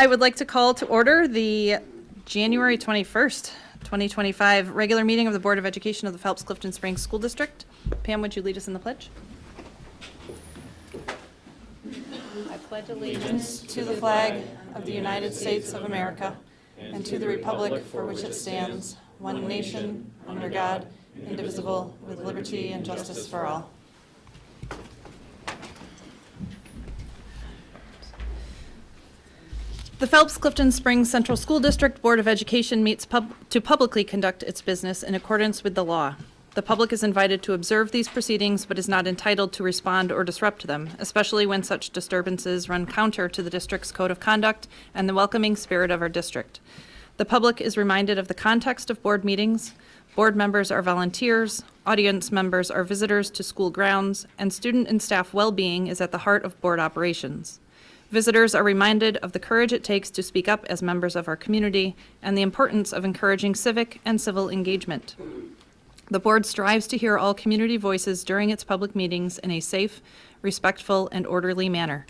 I would like to call to order the January 21st, 2025 regular meeting of the Board of Education of the Phelps-Clifton Springs School District. Pam, would you lead us in the pledge? I pledge allegiance to the flag of the United States of America and to the republic for which it stands, one nation, under God, indivisible, with liberty and justice for all. The Phelps-Clifton Springs Central School District Board of Education meets to publicly conduct its business in accordance with the law. The public is invited to observe these proceedings but is not entitled to respond or disrupt them, especially when such disturbances run counter to the district's code of conduct and the welcoming spirit of our district. The public is reminded of the context of board meetings. Board members are volunteers, audience members are visitors to school grounds, and student and staff well-being is at the heart of board operations. Visitors are reminded of the courage it takes to speak up as members of our community and the importance of encouraging civic and civil engagement. The board strives to hear all community voices during its public meetings in a safe, respectful, and orderly manner.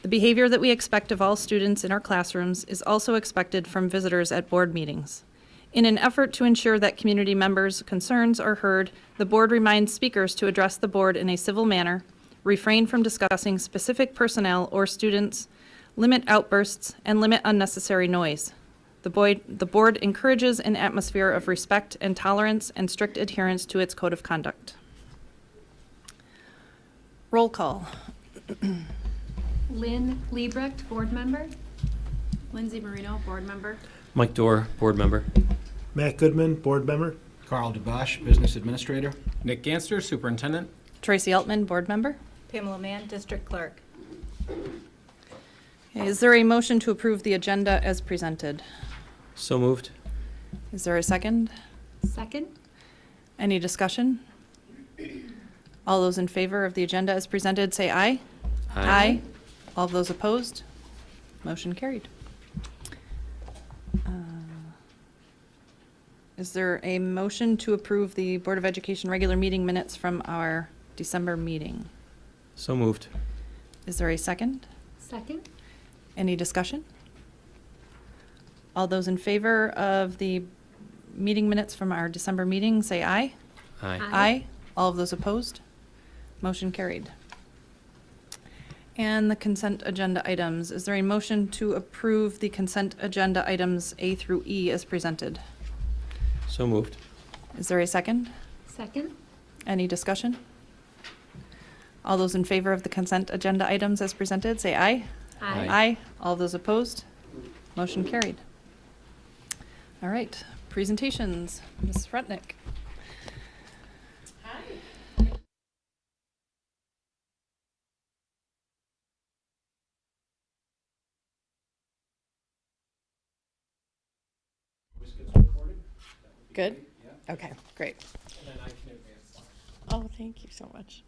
The behavior that we expect of all students in our classrooms is also expected from visitors at board meetings. In an effort to ensure that community members' concerns are heard, the board reminds speakers to address the board in a civil manner, refrain from discussing specific personnel or students, limit outbursts, and limit unnecessary noise. The board encourages an atmosphere of respect and tolerance and strict adherence to its code of conduct. Roll call. Lynn Liebrecht, board member. Lindsay Marino, board member. Mike Dorr, board member. Matt Goodman, board member. Carl DeBosch, business administrator. Nick Ganster, superintendent. Tracy Altman, board member. Pamela Mann, district clerk. Okay, is there a motion to approve the agenda as presented? So moved. Is there a second? Second. Any discussion? All those in favor of the agenda as presented, say aye. Aye. All of those opposed? Motion carried. Is there a motion to approve the Board of Education regular meeting minutes from our December meeting? So moved. Is there a second? Second. Any discussion? All those in favor of the meeting minutes from our December meeting, say aye. Aye. Aye. All of those opposed? Motion carried. And the consent agenda items. Is there a motion to approve the consent agenda items A through E as presented? So moved. Is there a second? Second. Any discussion? All those in favor of the consent agenda items as presented, say aye. Aye. Aye. All those opposed? Motion carried. All right, presentations. Ms. Rutnick. Good? Okay, great. Oh, thank you so much.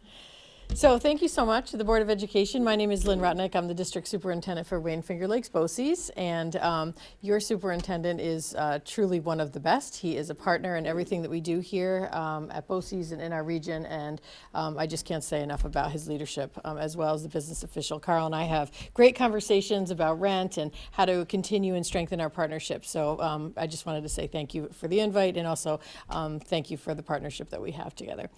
So thank you so much to the Board of Education. My name is Lynn Rutnick. I'm the district superintendent for Wayne Finger Lakes BOCES, and your superintendent is truly one of the best. He is a partner in everything that we do here at BOCES and in our region, and I just can't say enough about his leadership, as well as the business official. Carl and I have great conversations about rent and how to continue and strengthen our partnership. So I just wanted to say thank you for the invite, and also thank you for the partnership that we have together.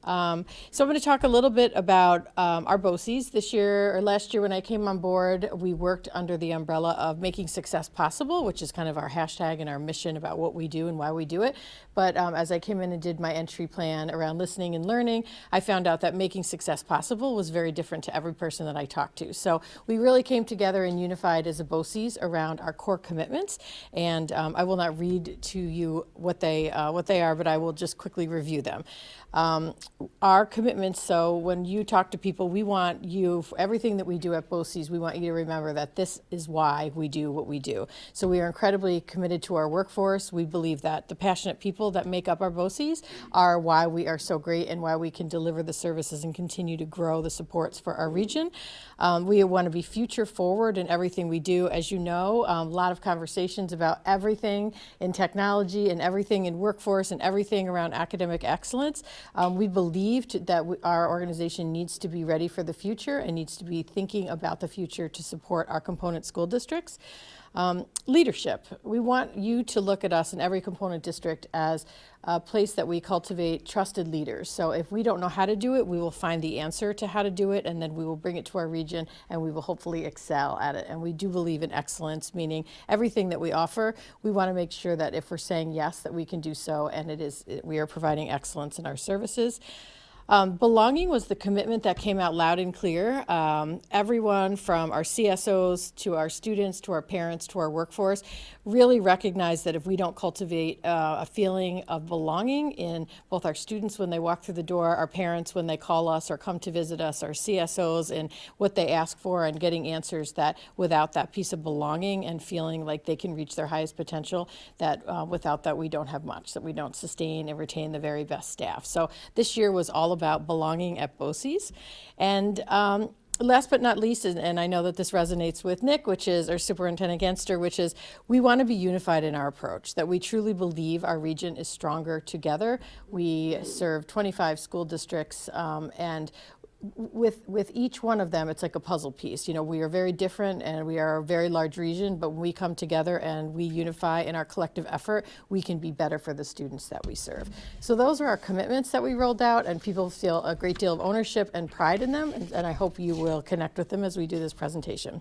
So I'm going to talk a little bit about our BOCES. This year, or last year when I came on board, we worked under the umbrella of making success possible, which is kind of our hashtag and our mission about what we do and why we do it. But as I came in and did my entry plan around listening and learning, I found out that making success possible was very different to every person that I talked to. So we really came together and unified as a BOCES around our core commitments. And I will not read to you what they are, but I will just quickly review them. Our commitments, so when you talk to people, we want you, for everything that we do at BOCES, we want you to remember that this is why we do what we do. So we are incredibly committed to our workforce. We believe that the passionate people that make up our BOCES are why we are so great and why we can deliver the services and continue to grow the supports for our region. We want to be future forward in everything we do. As you know, a lot of conversations about everything in technology and everything in workforce and everything around academic excellence. We believe believe that our organization needs to be ready for the future and needs to be thinking about the future to support our component school districts. Leadership. We want you to look at us in every component district as a place that we cultivate trusted leaders. So if we don't know how to do it, we will find the answer to how to do it, and then we will bring it to our region, and we will hopefully excel at it. And we do believe in excellence, meaning everything that we offer, we want to make sure that if we're saying yes, that we can do so, and we are providing excellence in our services. Belonging was the commitment that came out loud and clear. Everyone from our CSOs to our students to our parents to our workforce really recognize that if we don't cultivate a feeling of belonging in both our students when they walk through the door, our parents when they call us or come to visit us, our CSOs and what they ask for and getting answers, that without that piece of belonging and feeling like they can reach their highest potential, that without that we don't have much, that we don't sustain and retain the very best staff. So this year was all about belonging at BOCES. And last but not least, and I know that this resonates with Nick, which is our Superintendent Ganster, which is we want to be unified in our approach, that we truly believe our region is stronger together. We serve 25 school districts, and with each one of them, it's like a puzzle piece. You know, we are very different and we are a very large region, but when we come together and we unify in our collective effort, we can be better for the students that we serve. So those are our commitments that we rolled out, and people feel a great deal of ownership and pride in them, and I hope you will connect with them as we do this presentation.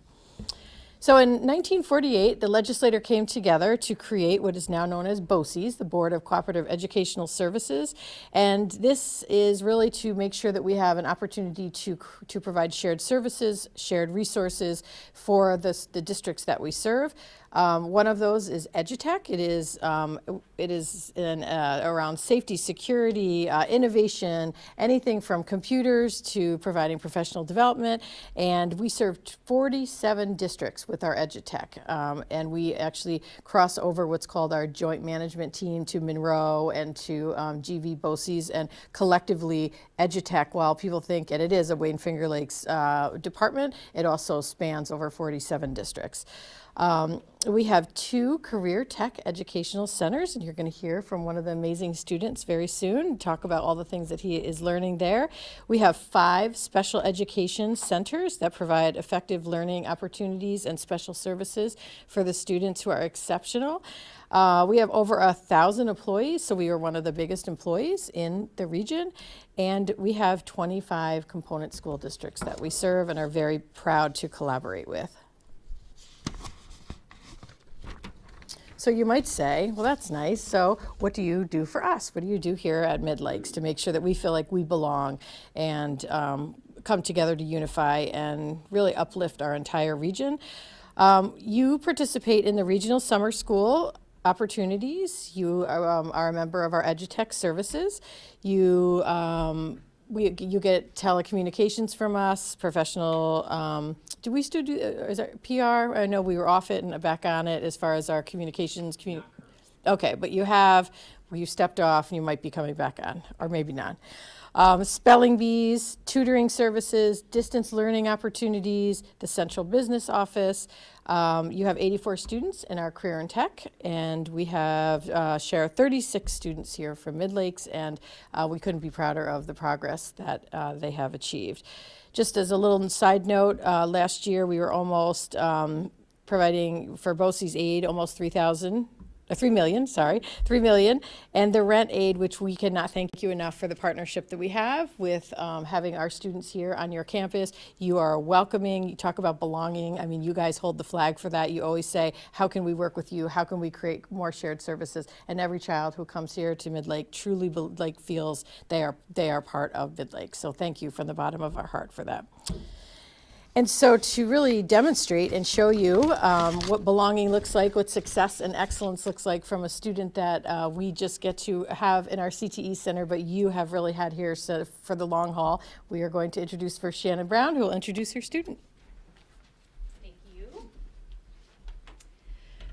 So in 1948, the legislature came together to create what is now known as BOCES, the Board of Cooperative Educational Services. And this is really to make sure that we have an opportunity to provide shared services, shared resources for the districts that we serve. One of those is EduTech. It is around safety, security, innovation, anything from computers to providing professional development. And we serve 47 districts with our EduTech. And we actually cross over what's called our joint management team to Monroe and to GV BOCES, and collectively EduTech, while people think, and it is a Wayne Finger Lakes department, it also spans over 47 districts. We have 2 career tech educational centers, and you're going to hear from one of the amazing students very soon, talk about all the things that he is learning there. We have 5 special education centers that provide effective learning opportunities and special services for the students who are exceptional. We have over 1,000 employees, so we are one of the biggest employees in the region, and we have 25 component school districts that we serve and are very proud to collaborate with. So you might say, well, that's nice. So what do you do for us? What do you do here at Mid-Lakes to make sure that we feel like we belong and come together to unify and really uplift our entire region? You participate in the regional summer school opportunities. You are a member of our EduTech services. You get telecommunications from us, professional, do we still do, is that PR? I know we were off it and back on it as far as our communications. Okay, but you stepped off and you might be coming back on, or maybe not. Spelling bees, tutoring services, distance learning opportunities, the central business office. You have 84 students in our career and tech, and we have share 36 students here from Mid-Lakes, and we couldn't be prouder of the progress that they have achieved. Just as a little side note, last year we were almost providing for BOCES aid almost 3 million, and the rent aid, which we cannot thank you enough for the partnership that we have with having our students here on your campus. You are welcoming, you talk about belonging. I mean, you guys hold the flag for that. You always say, how can we work with you? How can we create more shared services? And every child who comes here to Mid-Lake truly feels they are part of Mid-Lake. So thank you from the bottom of our heart for that. And so to really demonstrate and show you what belonging looks like, what success and excellence looks like from a student that we just get to have in our CTE center, but you have really had here for the long haul, we are going to introduce first Shannon Brown, who will introduce her student. Thank you.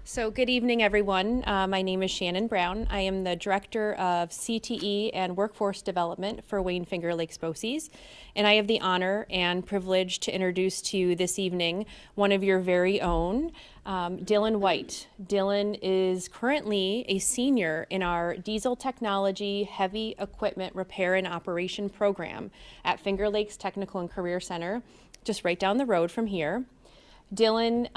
So good evening, everyone. My name is Shannon Brown. I am the Director of CTE and Workforce Development for Wayne Finger Lakes BOCES, and I have the honor and privilege to introduce to you this evening one of your very own, Dylan White. Dylan is currently a senior in our Diesel Technology Heavy Equipment Repair and Operation program at Finger Lakes Technical and Career Center, just right down the road from here. Dylan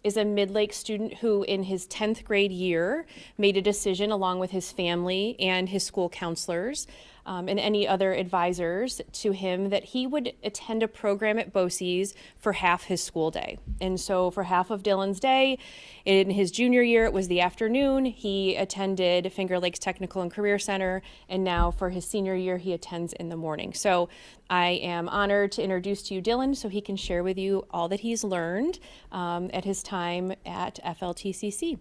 is a Mid-Lake student who, in his 10th grade year, made a decision along with his family and his school counselors and any other advisors to him that he would attend a program at BOCES for half his school day. And so for half of Dylan's day, in his junior year, it was the afternoon. He attended Finger Lakes Technical and Career Center, and now for his senior year, he attends in the morning. So I am honored to introduce to you Dylan so he can share with you all that he's learned at his time at FLTCC.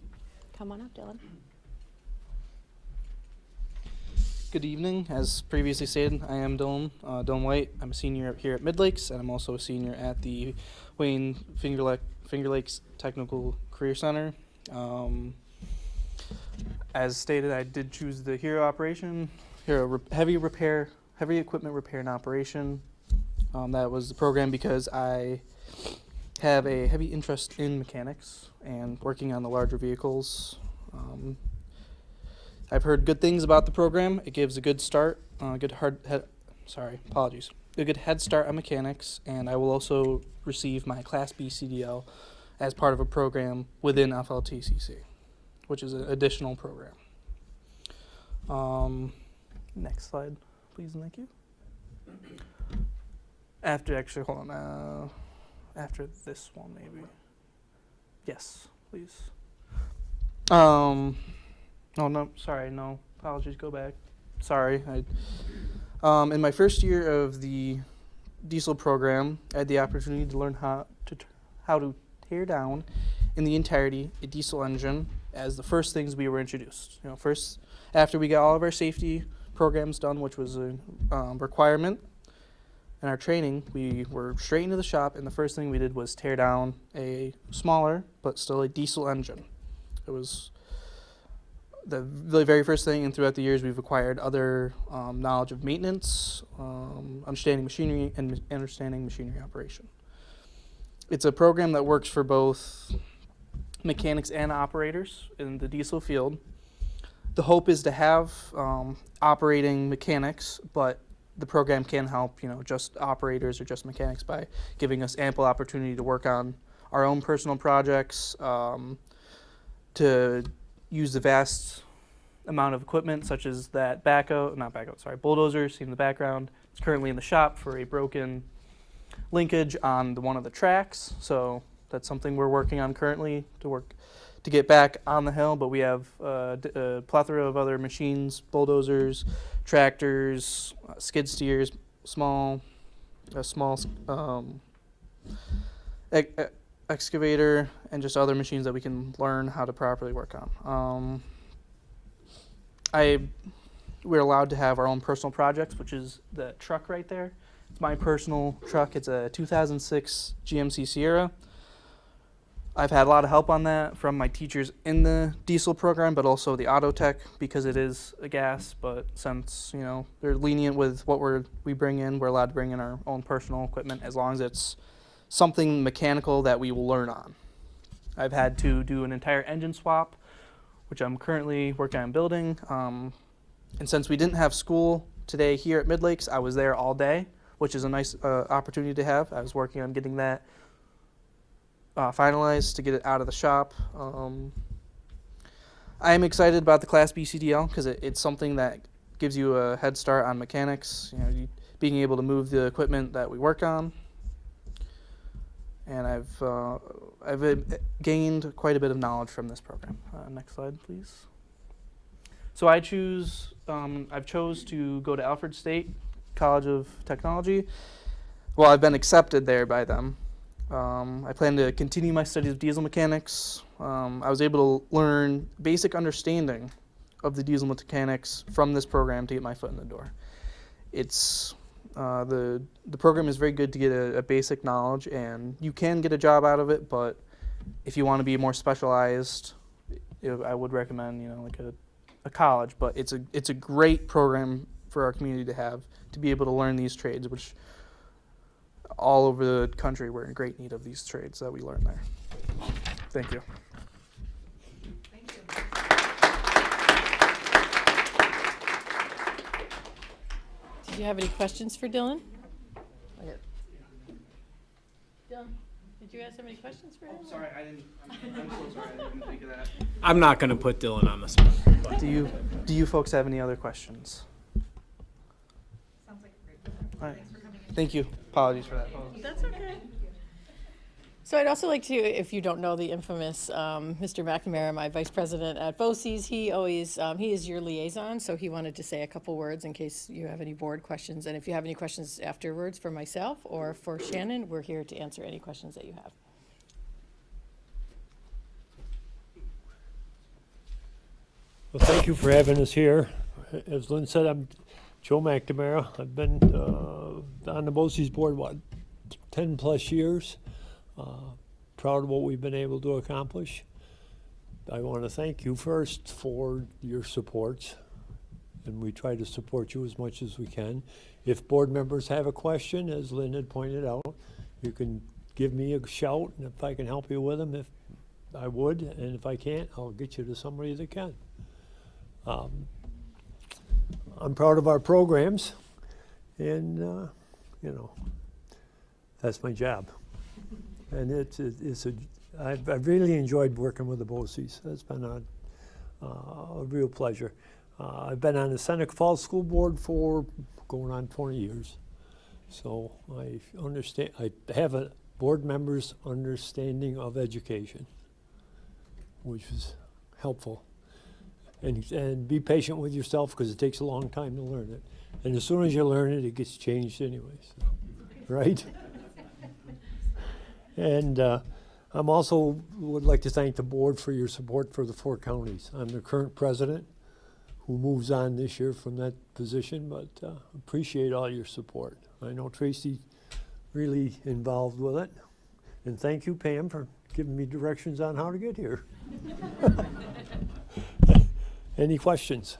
Come on up, Dylan. Good evening. As previously stated, I am Dylan White. I'm a senior here at Mid-Lakes, and I'm also a senior at the Wayne Finger Lakes Technical Career Center. As stated, I did choose the HERO operation, heavy equipment repair and operation. That was the program because I have a heavy interest in mechanics and working on the larger vehicles. I've heard good things about the program. It gives a good start, a good head start on mechanics, and I will also receive my Class B CDL as part of a program within FLTCC, which is an additional program. Next slide, please, and thank you. After this one, maybe. Yes, please. Oh, no, sorry, no. Apologies, go back. Sorry. In my first year of the diesel program, I had the opportunity to learn how to tear down in the entirety a diesel engine as the first things we were introduced. First, after we got all of our safety programs done, which was a requirement in our training, we were straight into the shop, and the first thing we did was tear down a smaller, but still a diesel engine. It was the very first thing, and throughout the years we've acquired other knowledge of maintenance, understanding machinery, and understanding machinery operation. It's a program that works for both mechanics and operators in the diesel field. The hope is to have operating mechanics, but the program can help, just operators or just mechanics by giving us ample opportunity to work on our own personal projects, to use the vast amount of equipment such as that bulldozer seen in the background. It's currently in the shop for a broken linkage on one of the tracks, so that's something we're working on currently to get back on the hill, but we have a plethora of other machines, bulldozers, tractors, skid steers, excavator, and just other machines that we can learn how to properly work on. We're allowed to have our own personal projects, which is the truck right there. It's my personal truck. It's a 2006 GMC Sierra. I've had a lot of help on that from my teachers in the diesel program, but also the auto tech, because it is a gas. But since they're lenient with what we bring in, we're allowed to bring in our own personal equipment as long as it's something mechanical that we will learn on. I've had to do an entire engine swap, which I'm currently working on building. And since we didn't have school today here at Mid-Lakes, I was there all day, which is a nice opportunity to have. I was working on getting that finalized to get it out of the shop. I am excited about the Class B CDL because it's something that gives you a head start on mechanics, being able to move the equipment that we work on. And I've gained quite a bit of knowledge from this program. Next slide, please. So I've chose to go to Alfred State College of Technology. Well, I've been accepted there by them. I plan to continue my studies of diesel mechanics. I was able to learn basic understanding of the diesel mechanics from this program to get my foot in the door. It's the program is very good to get a basic knowledge, and you can get a job out of it, but if you want to be more specialized, I would recommend, like a college. But it's a great program for our community to have, to be able to learn these trades, which all over the country we're in great need of these trades that we learn there. Thank you. Did you have any questions for Dylan? Dylan, did you have any questions for him? Sorry, I'm so sorry, I didn't think of that. I'm not going to put Dylan on the spot. But Do you folks have any other questions? Sounds like a great program. All right. Thanks for coming in. Thank you. Apologies for that. That's okay. So I'd also like to, if you don't know the infamous Mr. McNamara, my vice president at BOCES, he is your liaison, so he wanted to say a couple words in case you have any board questions. And if you have any questions afterwards for myself or for Shannon, we're here to answer any questions that you have. Well, thank you for having us here. As Lynn said, I'm Joe McNamara. I've been on the BOCES board, 10 plus years. Proud of what we've been able to accomplish. I want to thank you first for your supports, and we try to support you as much as we can. If board members have a question, as Lynn had pointed out, you can give me a shout, and if I can help you with them, if I would, and if I can't, I'll get you to somebody that can. I'm proud of our programs, and that's my job. And I've really enjoyed working with the BOCES. It's been a real pleasure. I've been on the Seneca Falls School Board for going on 20 years. So I understand, I have a board member's understanding of education, which is helpful. And be patient with yourself, because it takes a long time to learn it. And as soon as you learn it, it gets changed anyway, so, right? And I'm also would like to thank the board for your support for the 4 counties. I'm the current president who moves on this year from that position, but appreciate all your support. I know Tracy really involved with it. And thank you, Pam, for giving me directions on how to get here. Any questions?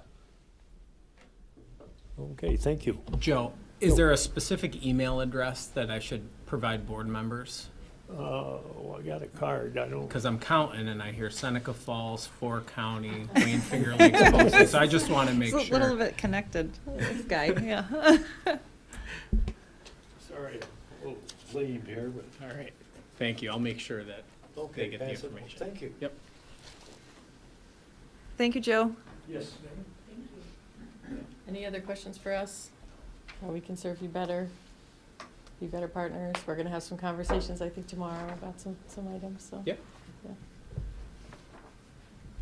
Okay, thank you. Joe, is there a specific email address that I should provide board members? I got a card. I don't. Because I'm counting and I hear Seneca Falls, 4 County, Wayne Finger Lakes, BOCES. So I just want to make It's a sure. little bit connected, this guy, yeah. Sorry, a little lame here, but. All right. Thank you. I'll make sure that Okay, they get the pass it. information. Thank you. Yep. Thank you, Joe. Yes. Any other questions for us? How we can serve you better, be better partners? We're going to have some conversations, I think, tomorrow about some items, so. Yep.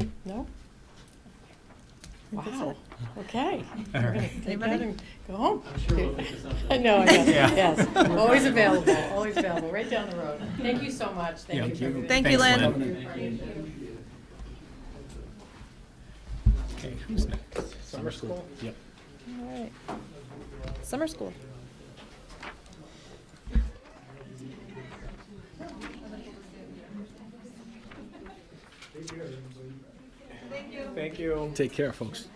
Yeah. No? Wow, okay. All We're gonna right. take Anybody? that and go home. I'm sure we'll get to something. I know, Yeah. yes. Always available, right down the road. Thank you so much. Thank Yeah. you for everything. Thank you, Thanks, Lynn. Okay, who's next? Summer school? Yep. All right. Summer school. Thank you. Take care, folks.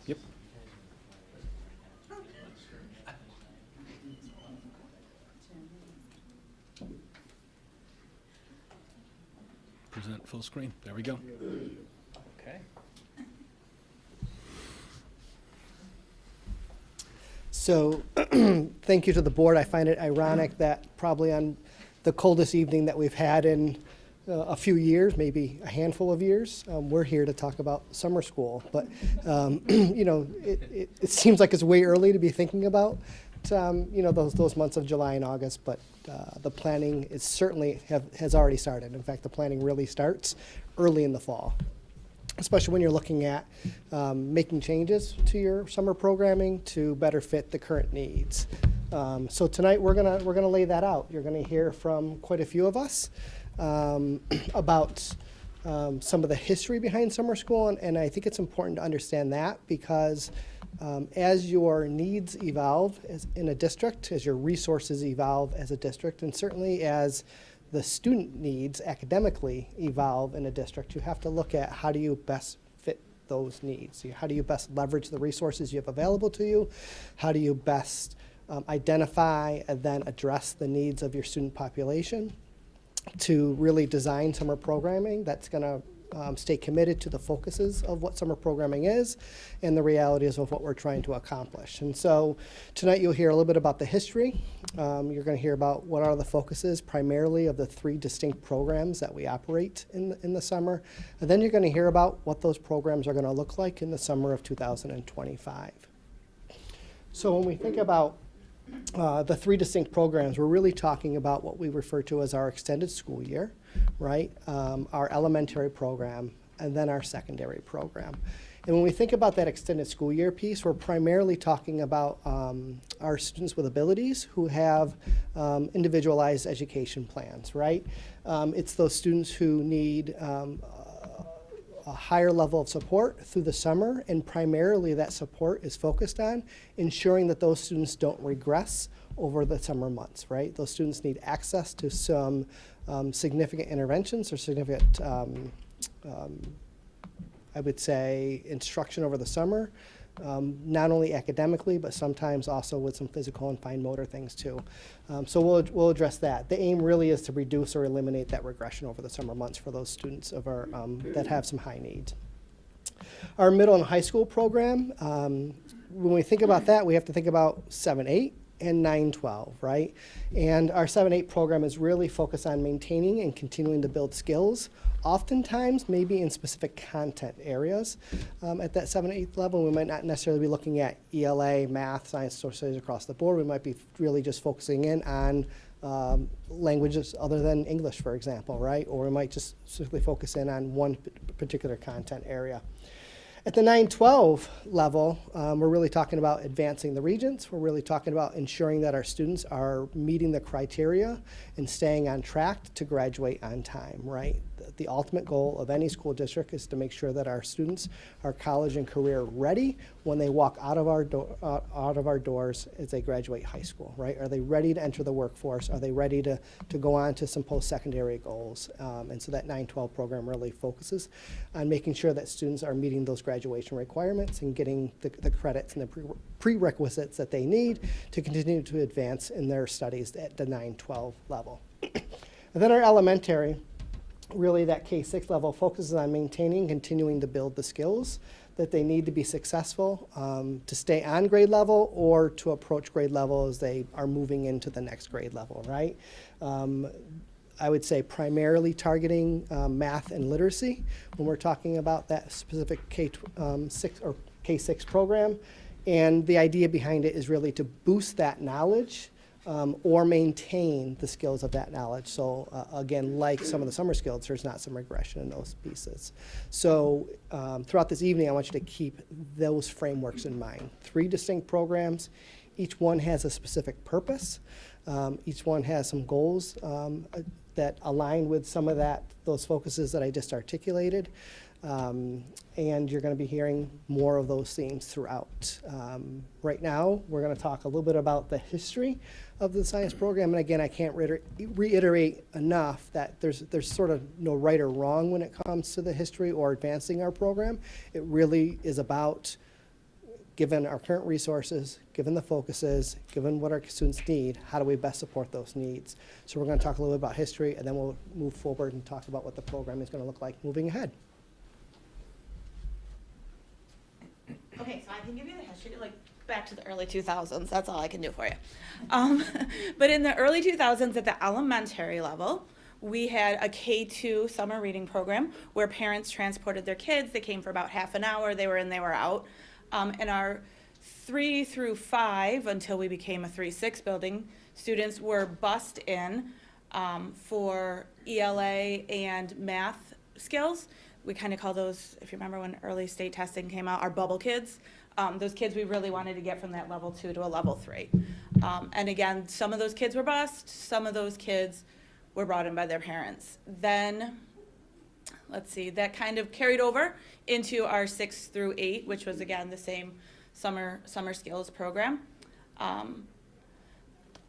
Yep. Present full screen. There we go. Okay. So thank you to the board. I find it ironic that probably on the coldest evening that we've had in a few years, maybe a handful of years, we're here to talk about summer school. But, it seems like it's way early to be thinking about, those months of July and August. But the planning is certainly has already started. In fact, the planning really starts early in the fall, especially when you're looking at making changes to your summer programming to better fit the current needs. So tonight we're gonna lay that out. You're gonna hear from quite a few of us about some of the history behind summer school, and I think it's important to understand that because As your needs evolve in a district, as your resources evolve as a district, and certainly as the student needs academically evolve in a district, you have to look at how do you best fit those needs. How do you best leverage the resources you have available to you? How do you best identify and then address the needs of your student population to really design summer programming that's going to stay committed to the focuses of what summer programming is and the realities of what we're trying to accomplish. And so tonight you'll hear a little bit about the history. You're going to hear about what are the focuses primarily of the 3 distinct programs that we operate in the summer. And then you're going to hear about what those programs are going to look like in the summer of 2025. So when we think about the 3 distinct programs, we're really talking about what we refer to as our extended school year, right? Our elementary program, and then our secondary program. And when we think about that extended school year piece, we're primarily talking about our students with abilities who have individualized education plans, right? It's those students who need a higher level of support through the summer, and primarily that support is focused on ensuring that those students don't regress over the summer months, right? Those students need access to some significant interventions or significant, I would say, instruction over the summer, not only academically, but sometimes also with some physical and fine motor things too. So we'll address that. The aim really is to reduce or eliminate that regression over the summer months for those students of our, that have some high needs. Our middle and high school program, when we think about that, we have to think about 7-8 and 9-12, right? And our 7-8 program is really focused on maintaining and continuing to build skills, oftentimes maybe in specific content areas. At that 7-8 level, we might not necessarily be looking at ELA, math, science, social studies across the board. We might be really just focusing in on languages other than English, for example, right? Or we might just simply focus in on one particular content area. At the 9-12 level, we're really talking about advancing the regents. We're really talking about ensuring that our students are meeting the criteria and staying on track to graduate on time, right? The ultimate goal of any school district is to make sure that our students are college and career ready when they walk out of our doors as they graduate high school, right? Are they ready to enter the workforce? Are they ready to go on to some post-secondary goals? And so that 9-12 program really focuses on making sure that students are meeting those graduation requirements and getting the credits and the prerequisites that they need to continue to advance in their studies at the 9-12 level. And then our elementary, really that K-6 level, focuses on maintaining, continuing to build the skills that they need to be successful, to stay on grade level or to approach grade level as they are moving into the next grade level, right? I would say primarily targeting math and literacy when we're talking about that specific K6 or K-6 program. And the idea behind it is really to boost that knowledge or maintain the skills of that knowledge. So again, like some of the summer skills, there's not some regression in those pieces. So throughout this evening, I want you to keep those frameworks in mind. 3 distinct programs. Each one has a specific purpose. Each one has some goals that align with some of those focuses that I just articulated. And you're going to be hearing more of those themes throughout. Right now, we're going to talk a little bit about the history of the science program. And again, I can't reiterate enough that there's sort of no right or wrong when it comes to the history or advancing our program. It really is about, given our current resources, given the focuses, given what our students need, how do we best support those needs? So we're going to talk a little bit about history, and then we'll move forward and talk about what the program is going to look like moving ahead. Okay, so I can give you the history, like back to the early 2000s. That's all I can do for you. But in the early 2000s, at the elementary level, we had a K-2 summer reading program where parents transported their kids. They came for about half an hour. They were in, they were out. And our 3 through 5, until we became a 3-6 building, students were bused in for ELA and math skills. We kind of call those, if you remember when early state testing came out, our bubble kids. Those kids we really wanted to get from that level 2 to a level 3. And again, some of those kids were bused, some of those kids were brought in by their parents. Then, let's see, that kind of carried over into our 6 through 8, which was again the same summer skills program.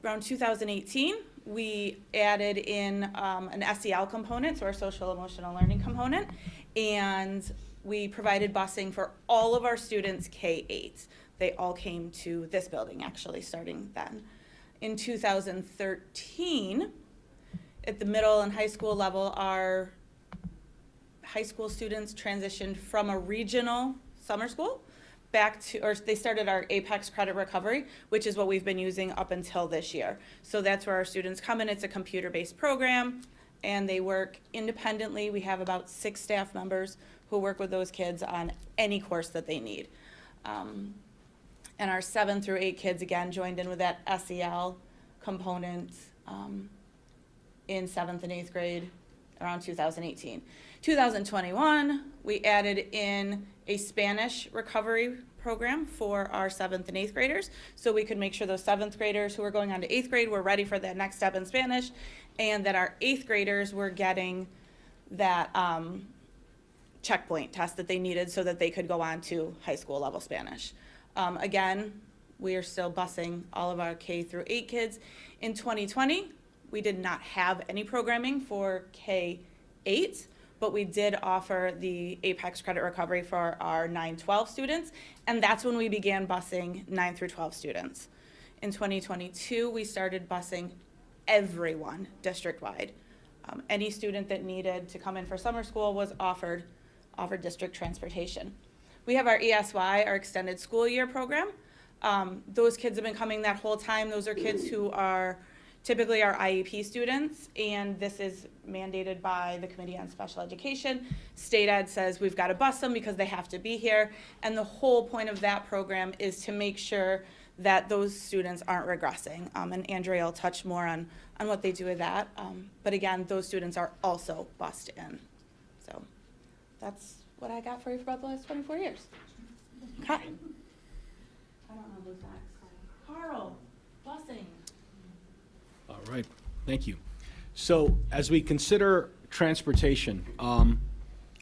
Around 2018, we added in an SEL component, so our social emotional learning component, and we provided busing for all of our students K-8. They all came to this building, actually, starting then. In 2013, at the middle and high school level, our high school students transitioned from a regional summer school back to, or they started our Apex credit recovery, which is what we've been using up until this year. So that's where our students come in. It's a computer-based program, and they work independently. We have about 6 staff members who work with those kids on any course that they need. And our 7 through 8 kids, again, joined in with that SEL component in 7th and 8th grade around 2018. 2021, we added in a Spanish recovery program for our 7th and 8th graders, so we could make sure those 7th graders who were going on to 8th grade were ready for that next step in Spanish, and that our 8th graders were getting that checkpoint test that they needed so that they could go on to high school level Spanish. Again, we are still busing all of our K through 8 kids. In 2020, we did not have any programming for K-8, but we did offer the Apex credit recovery for our 9-12 students, and that's when we began busing 9 through 12 students. In 2022, we started busing everyone district-wide. Any student that needed to come in for summer school was offered district transportation. We have our ESY, our extended school year program. Those kids have been coming that whole time. Those are kids who are typically our IEP students, and this is mandated by the Committee on Special Education. State Ed says we've got to bus them because they have to be here, and the whole point of that program is to make sure that those students aren't regressing, and Andrea will touch more on what they do with that, but again, those students are also bused in. So that's what I got for you for about the last 24 years. Okay. I don't know who's next. Carl, busing. All right, thank you. So as we consider transportation,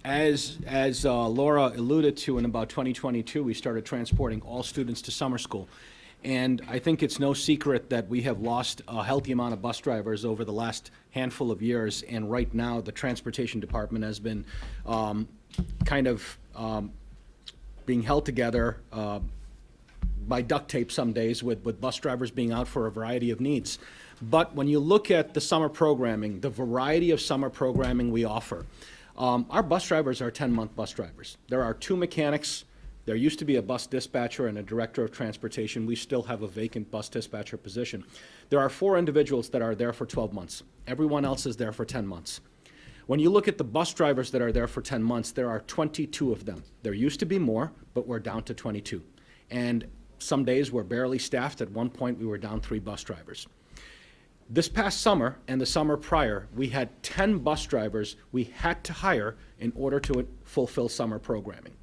as Laura alluded to, in about 2022, we started transporting all students to summer school. And I think it's no secret that we have lost a healthy amount of bus drivers over the last handful of years. And right now, the transportation department has been being held together by duct tape some days with bus drivers being out for a variety of needs. But when you look at the summer programming, the variety of summer programming we offer, our bus drivers are 10-month bus drivers. There are 2 mechanics. There used to be a bus dispatcher and a director of transportation. We still have a vacant bus dispatcher position. There are 4 individuals that are there for 12 months. Everyone else is there for 10 months. When you look at the bus drivers that are there for 10 months, there are 22 of them. There used to be more, but we're down to 22. And some days we're barely staffed. At one point, we were down 3 bus drivers. This past summer and the summer prior, we had 10 bus drivers we had to hire in order to fulfill summer programming.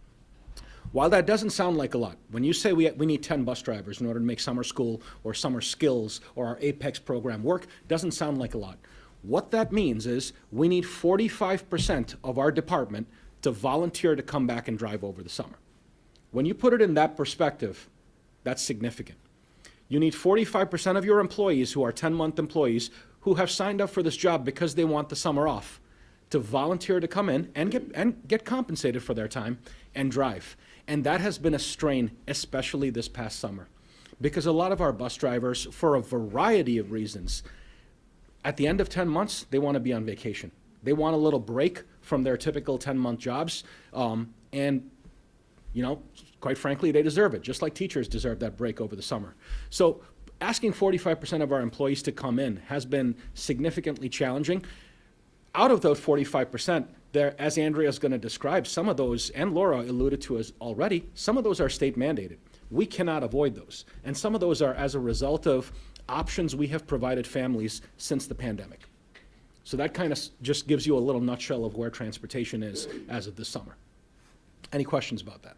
While that doesn't sound like a lot, when you say we need 10 bus drivers in order to make summer school or summer skills or our Apex program work, doesn't sound like a lot. What that means is we need 45% of our department to volunteer to come back and drive over the summer. When you put it in that perspective, that's significant. You need 45% of your employees who are 10-month employees who have signed up for this job because they want the summer off to volunteer to come in and get compensated for their time and drive. And that has been a strain, especially this past summer, because a lot of our bus drivers, for a variety of reasons, at the end of 10 months, they want to be on vacation. They want a little break from their typical 10-month jobs, and quite frankly, they deserve it, just like teachers deserve that break over the summer. So asking 45% of our employees to come in has been significantly challenging. Out of those 45%, as Andrea's going to describe, some of those, and Laura alluded to us already, some of those are state mandated. We cannot avoid those. And some of those are as a result of options we have provided families since the pandemic. So that kind of just gives you a little nutshell of where transportation is as of this summer. Any questions about that?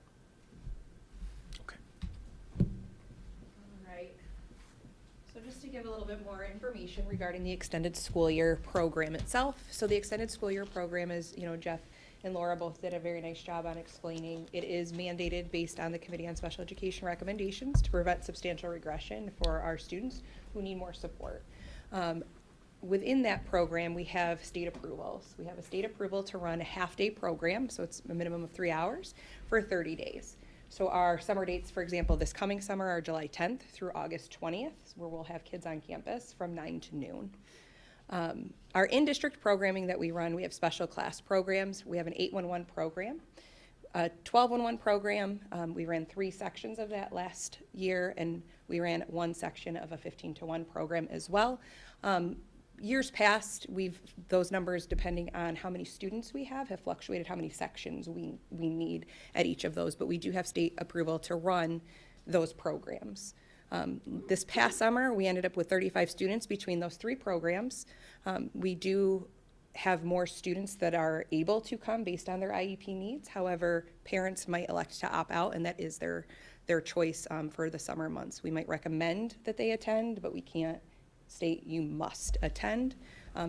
Just to give a little bit more information regarding the extended school year program itself. So the extended school year program, as Jeff and Laura both did a very nice job on explaining. It is mandated based on the Committee on Special Education recommendations to prevent substantial regression for our students who need more support. Within that program, we have state approvals. We have a state approval to run a half-day program, so it's a minimum of 3 hours for 30 days. So our summer dates, for example, this coming summer are July 10th through August 20th, where we'll have kids on campus from 9 to noon. Our in-district programming that we run, we have special class programs. We have an 811 program, a 1211 program. We ran 3 sections of that last year, and we ran 1 section of a 15-to-1 program as well. Years past, those numbers, depending on how many students we have fluctuated how many sections we need at each of those, but we do have state approval to run those programs. This past summer, we ended up with 35 students between those 3 programs. We do have more students that are able to come based on their IEP needs. However, parents might elect to opt out, and that is their choice for the summer months. We might recommend that they attend, but we can't state you must attend.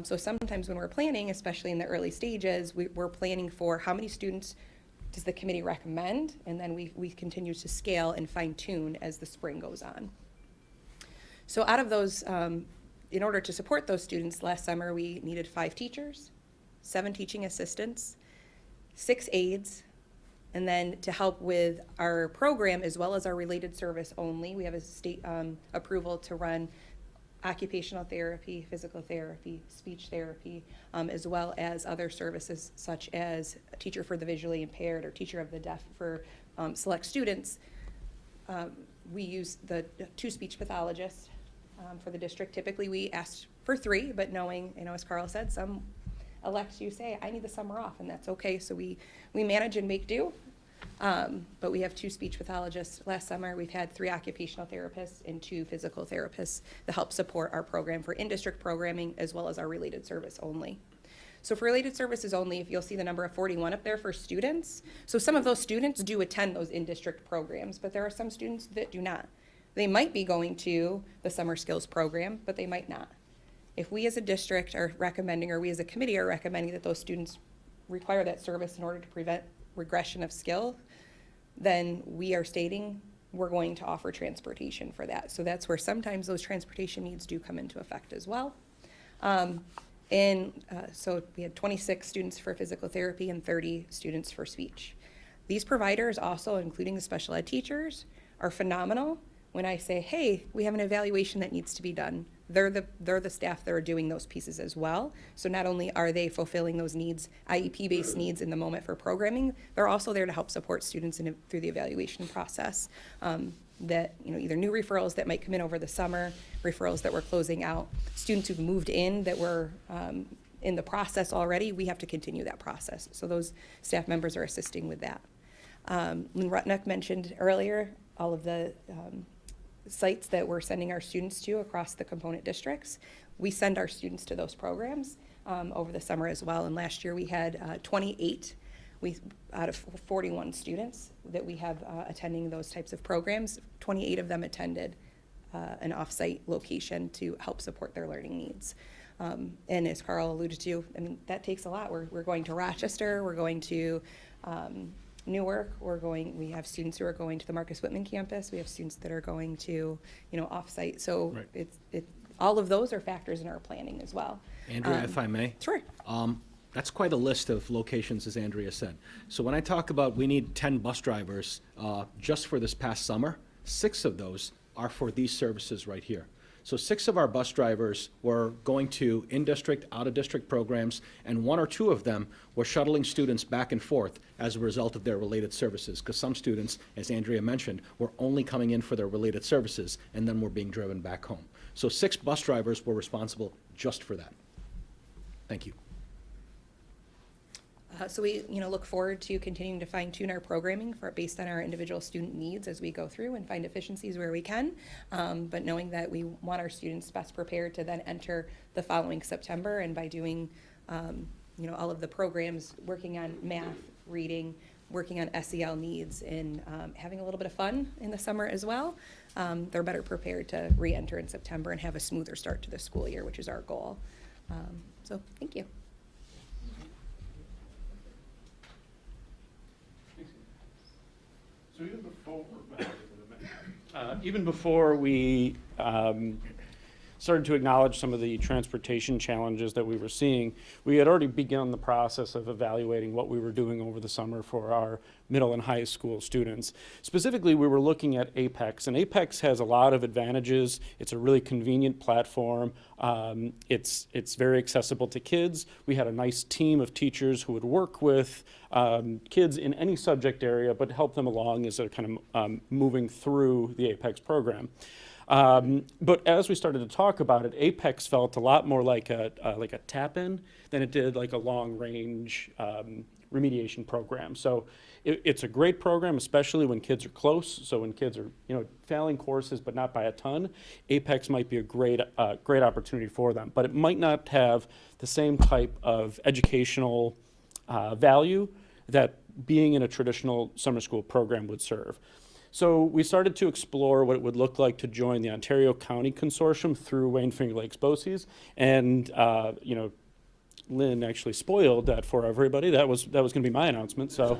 So sometimes when we're planning, especially in the early stages, we're planning for how many students does the committee recommend, and then we continue to scale and fine tune as the spring goes on. So out of those, in order to support those students, last summer we needed 5 teachers, 7 teaching assistants, 6 aides, and then to help with our program as well as our related service only, we have a state approval to run occupational therapy, physical therapy, speech therapy, as well as other services such as a teacher for the visually impaired or teacher of the deaf for select students. We use the 2 speech pathologists for the district. Typically we ask for 3, but knowing, as Carl said, some elect to say, I need the summer off, and that's okay. So we manage and make do. But we have 2 speech pathologists. Last summer, we've had 3 occupational therapists and 2 physical therapists to help support our program for in-district programming as well as our related service only. So for related services only, if you'll see the number of 41 up there for students. So some of those students do attend those in-district programs, but there are some students that do not. They might be going to the summer skills program, but they might not. If we as a district are recommending, or we as a committee are recommending that those students require that service in order to prevent regression of skill, then we are stating we're going to offer transportation for that. So that's where sometimes those transportation needs do come into effect as well. So we had 26 students for physical therapy and 30 students for speech. These providers also, including the special ed teachers, are phenomenal. When I say, hey, we have an evaluation that needs to be done, they're the staff that are doing those pieces as well. So not only are they fulfilling those needs, IEP-based needs in the moment for programming, they're also there to help support students through the evaluation process. That, either new referrals that might come in over the summer, referrals that we're closing out, students who've moved in that were in the process already, we have to continue that process. So those staff members are assisting with that. Lynn Rutnick mentioned earlier all of the sites that we're sending our students to across the component districts. We send our students to those programs over the summer as well. And last year we had 28 out of 41 students that we have attending those types of programs. 28 of them attended an off-site location to help support their learning needs. And as Carl alluded to, that takes a lot. We're going to Rochester, we're going to Newark, we have students who are going to the Marcus Whitman campus, we have students that are going to, off-site. So Right. All of those are factors in our planning as well. Andrea, if I may? Sure. That's quite a list of locations, as Andrea said. So when I talk about we need 10 bus drivers just for this past summer, 6 of those are for these services right here. So 6 of our bus drivers were going to in-district, out-of-district programs, and 1 or 2 of them were shuttling students back and forth as a result of their related services, because some students, as Andrea mentioned, were only coming in for their related services and then were being driven back home. So 6 bus drivers were responsible just for that. Thank you. So we, look forward to continuing to fine-tune our programming based on our individual student needs as we go through and find efficiencies where we can. But knowing that we want our students best prepared to then enter the following September, and by doing, all of the programs, working on math, reading, working on SEL needs, and having a little bit of fun in the summer as well, they're better prepared to re-enter in September and have a smoother start to the school year, which is our goal. So thank you. Even before we started to acknowledge some of the transportation challenges that we were seeing, we had already begun the process of evaluating what we were doing over the summer for our middle and high school students. Specifically, we were looking at Apex, and Apex has a lot of advantages. It's a really convenient platform. It's very accessible to kids. We had a nice team of teachers who would work with kids in any subject area, but help them along as they're kind of moving through the Apex program. But as we started to talk about it, Apex felt a lot more like a tap-in than it did like a long-range remediation program. So it's a great program, especially when kids are close. So when kids are, failing courses but not by a ton, Apex might be a great opportunity for them. But it might not have the same type of educational value that being in a traditional summer school program would serve. So we started to explore what it would look like to join the Ontario County Consortium through Wayne Finger Lakes BOCES, and Lynn actually spoiled that for everybody. That was going to be my announcement. So,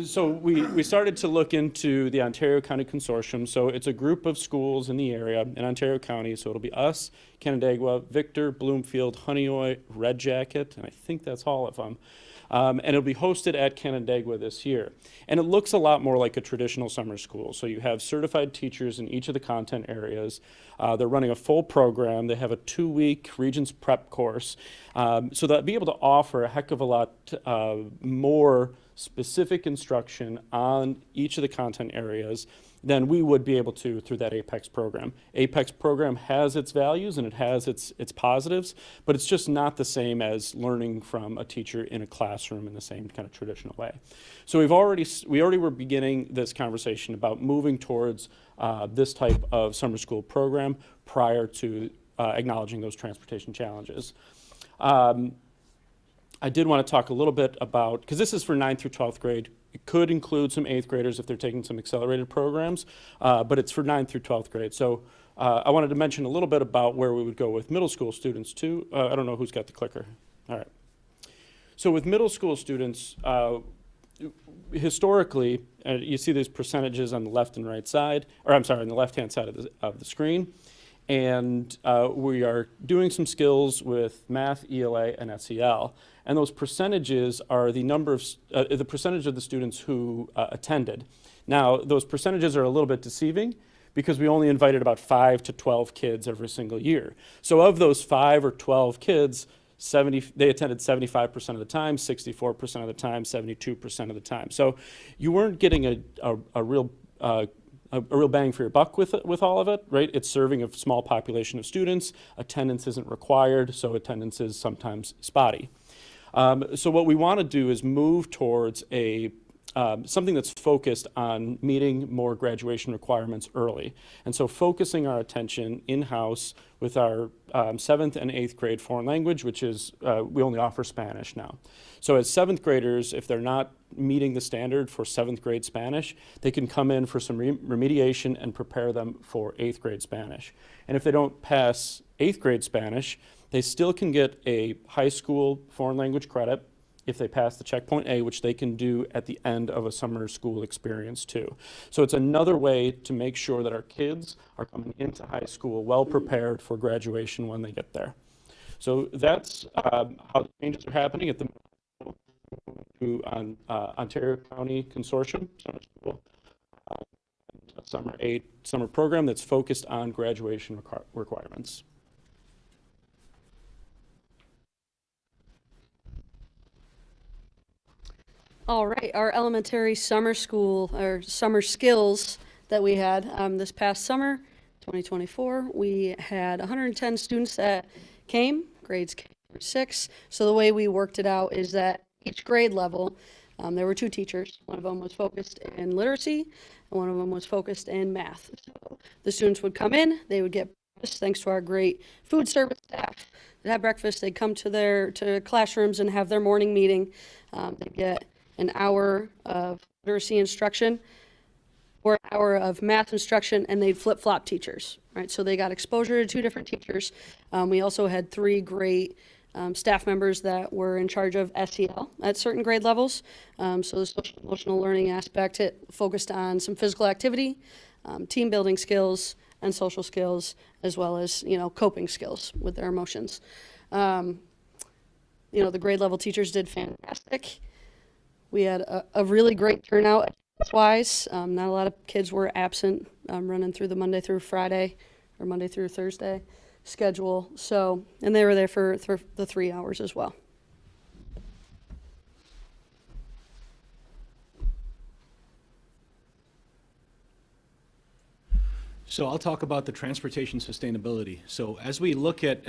so we started to look into the Ontario County Consortium. So it's a group of schools in the area in Ontario County. So it'll be us, Canandaigua, Victor, Bloomfield, Honeoye, Red Jacket, and I think that's all of them. And it'll be hosted at Canandaigua this year. And it looks a lot more like a traditional summer school. So you have certified teachers in each of the content areas. They're running a full program. They have a 2-week Regents prep course. So they'll be able to offer a heck of a lot more specific instruction on each of the content areas than we would be able to through that Apex program. Apex program has its values and it has its positives, but it's just not the same as learning from a teacher in a classroom in the same kind of traditional way. So we already were beginning this conversation about moving towards this type of summer school program prior to acknowledging those transportation challenges. I did want to talk a little bit about, because this is for 9th through 12th grade. It could include some 8th graders if they're taking some accelerated programs, but it's for 9th through 12th grade. So I wanted to mention a little bit about where we would go with middle school students too. I don't know who's got the clicker. All right. So with middle school students, historically, you see these percentages on the left and right side, or I'm sorry, on the left-hand side of the screen. And we are doing some skills with math, ELA, and SEL. And those percentages are the number of the percentage of the students who attended. Now, those percentages are a little bit deceiving because we only invited about 5 to 12 kids every single year. So of those 5 or 12 kids, they attended 75% of the time, 64% of the time, 72% of the time. So you weren't getting a real bang for your buck with all of it, right? It's serving a small population of students. Attendance isn't required, so attendance is sometimes spotty. So what we want to do is move towards something that's focused on meeting more graduation requirements early. And so focusing our attention in-house with our 7th and 8th grade foreign language, which is, we only offer Spanish now. So as 7th graders, if they're not meeting the standard for 7th grade Spanish, they can come in for some remediation and prepare them for 8th grade Spanish. And if they don't pass 8th grade Spanish, they still can get a high school foreign language credit if they pass the checkpoint A, which they can do at the end of a summer school experience too. So it's another way to make sure that our kids are coming into high school well prepared for graduation when they get there. So that's how the changes are happening at the to Ontario County Consortium Summer School summer program that's focused on graduation requirements. All right, our elementary summer school or summer skills that we had this past summer, 2024, we had 110 students that came, grades K through 6. So the way we worked it out is that each grade level, there were 2 teachers. One of them was focused in literacy, and one of them was focused in math. So the students would come in, they would get breakfast, thanks to our great food service staff. They'd have breakfast, they'd come to classrooms and have their morning meeting. They'd get an hour of literacy instruction or an hour of math instruction, and they'd flip-flop teachers, right? So they got exposure to 2 different teachers. We also had 3 great staff members that were in charge of SEL at certain grade levels. So the social emotional learning aspect focused on some physical activity, team building skills, and social skills, as well as, coping skills with their emotions. The grade level teachers did fantastic. We had a really great turnout wise. Not a lot of kids were absent, running through the Monday through Friday or Monday through Thursday schedule. So, and they were there for the 3 hours as well. So I'll talk about the transportation sustainability. So as we look at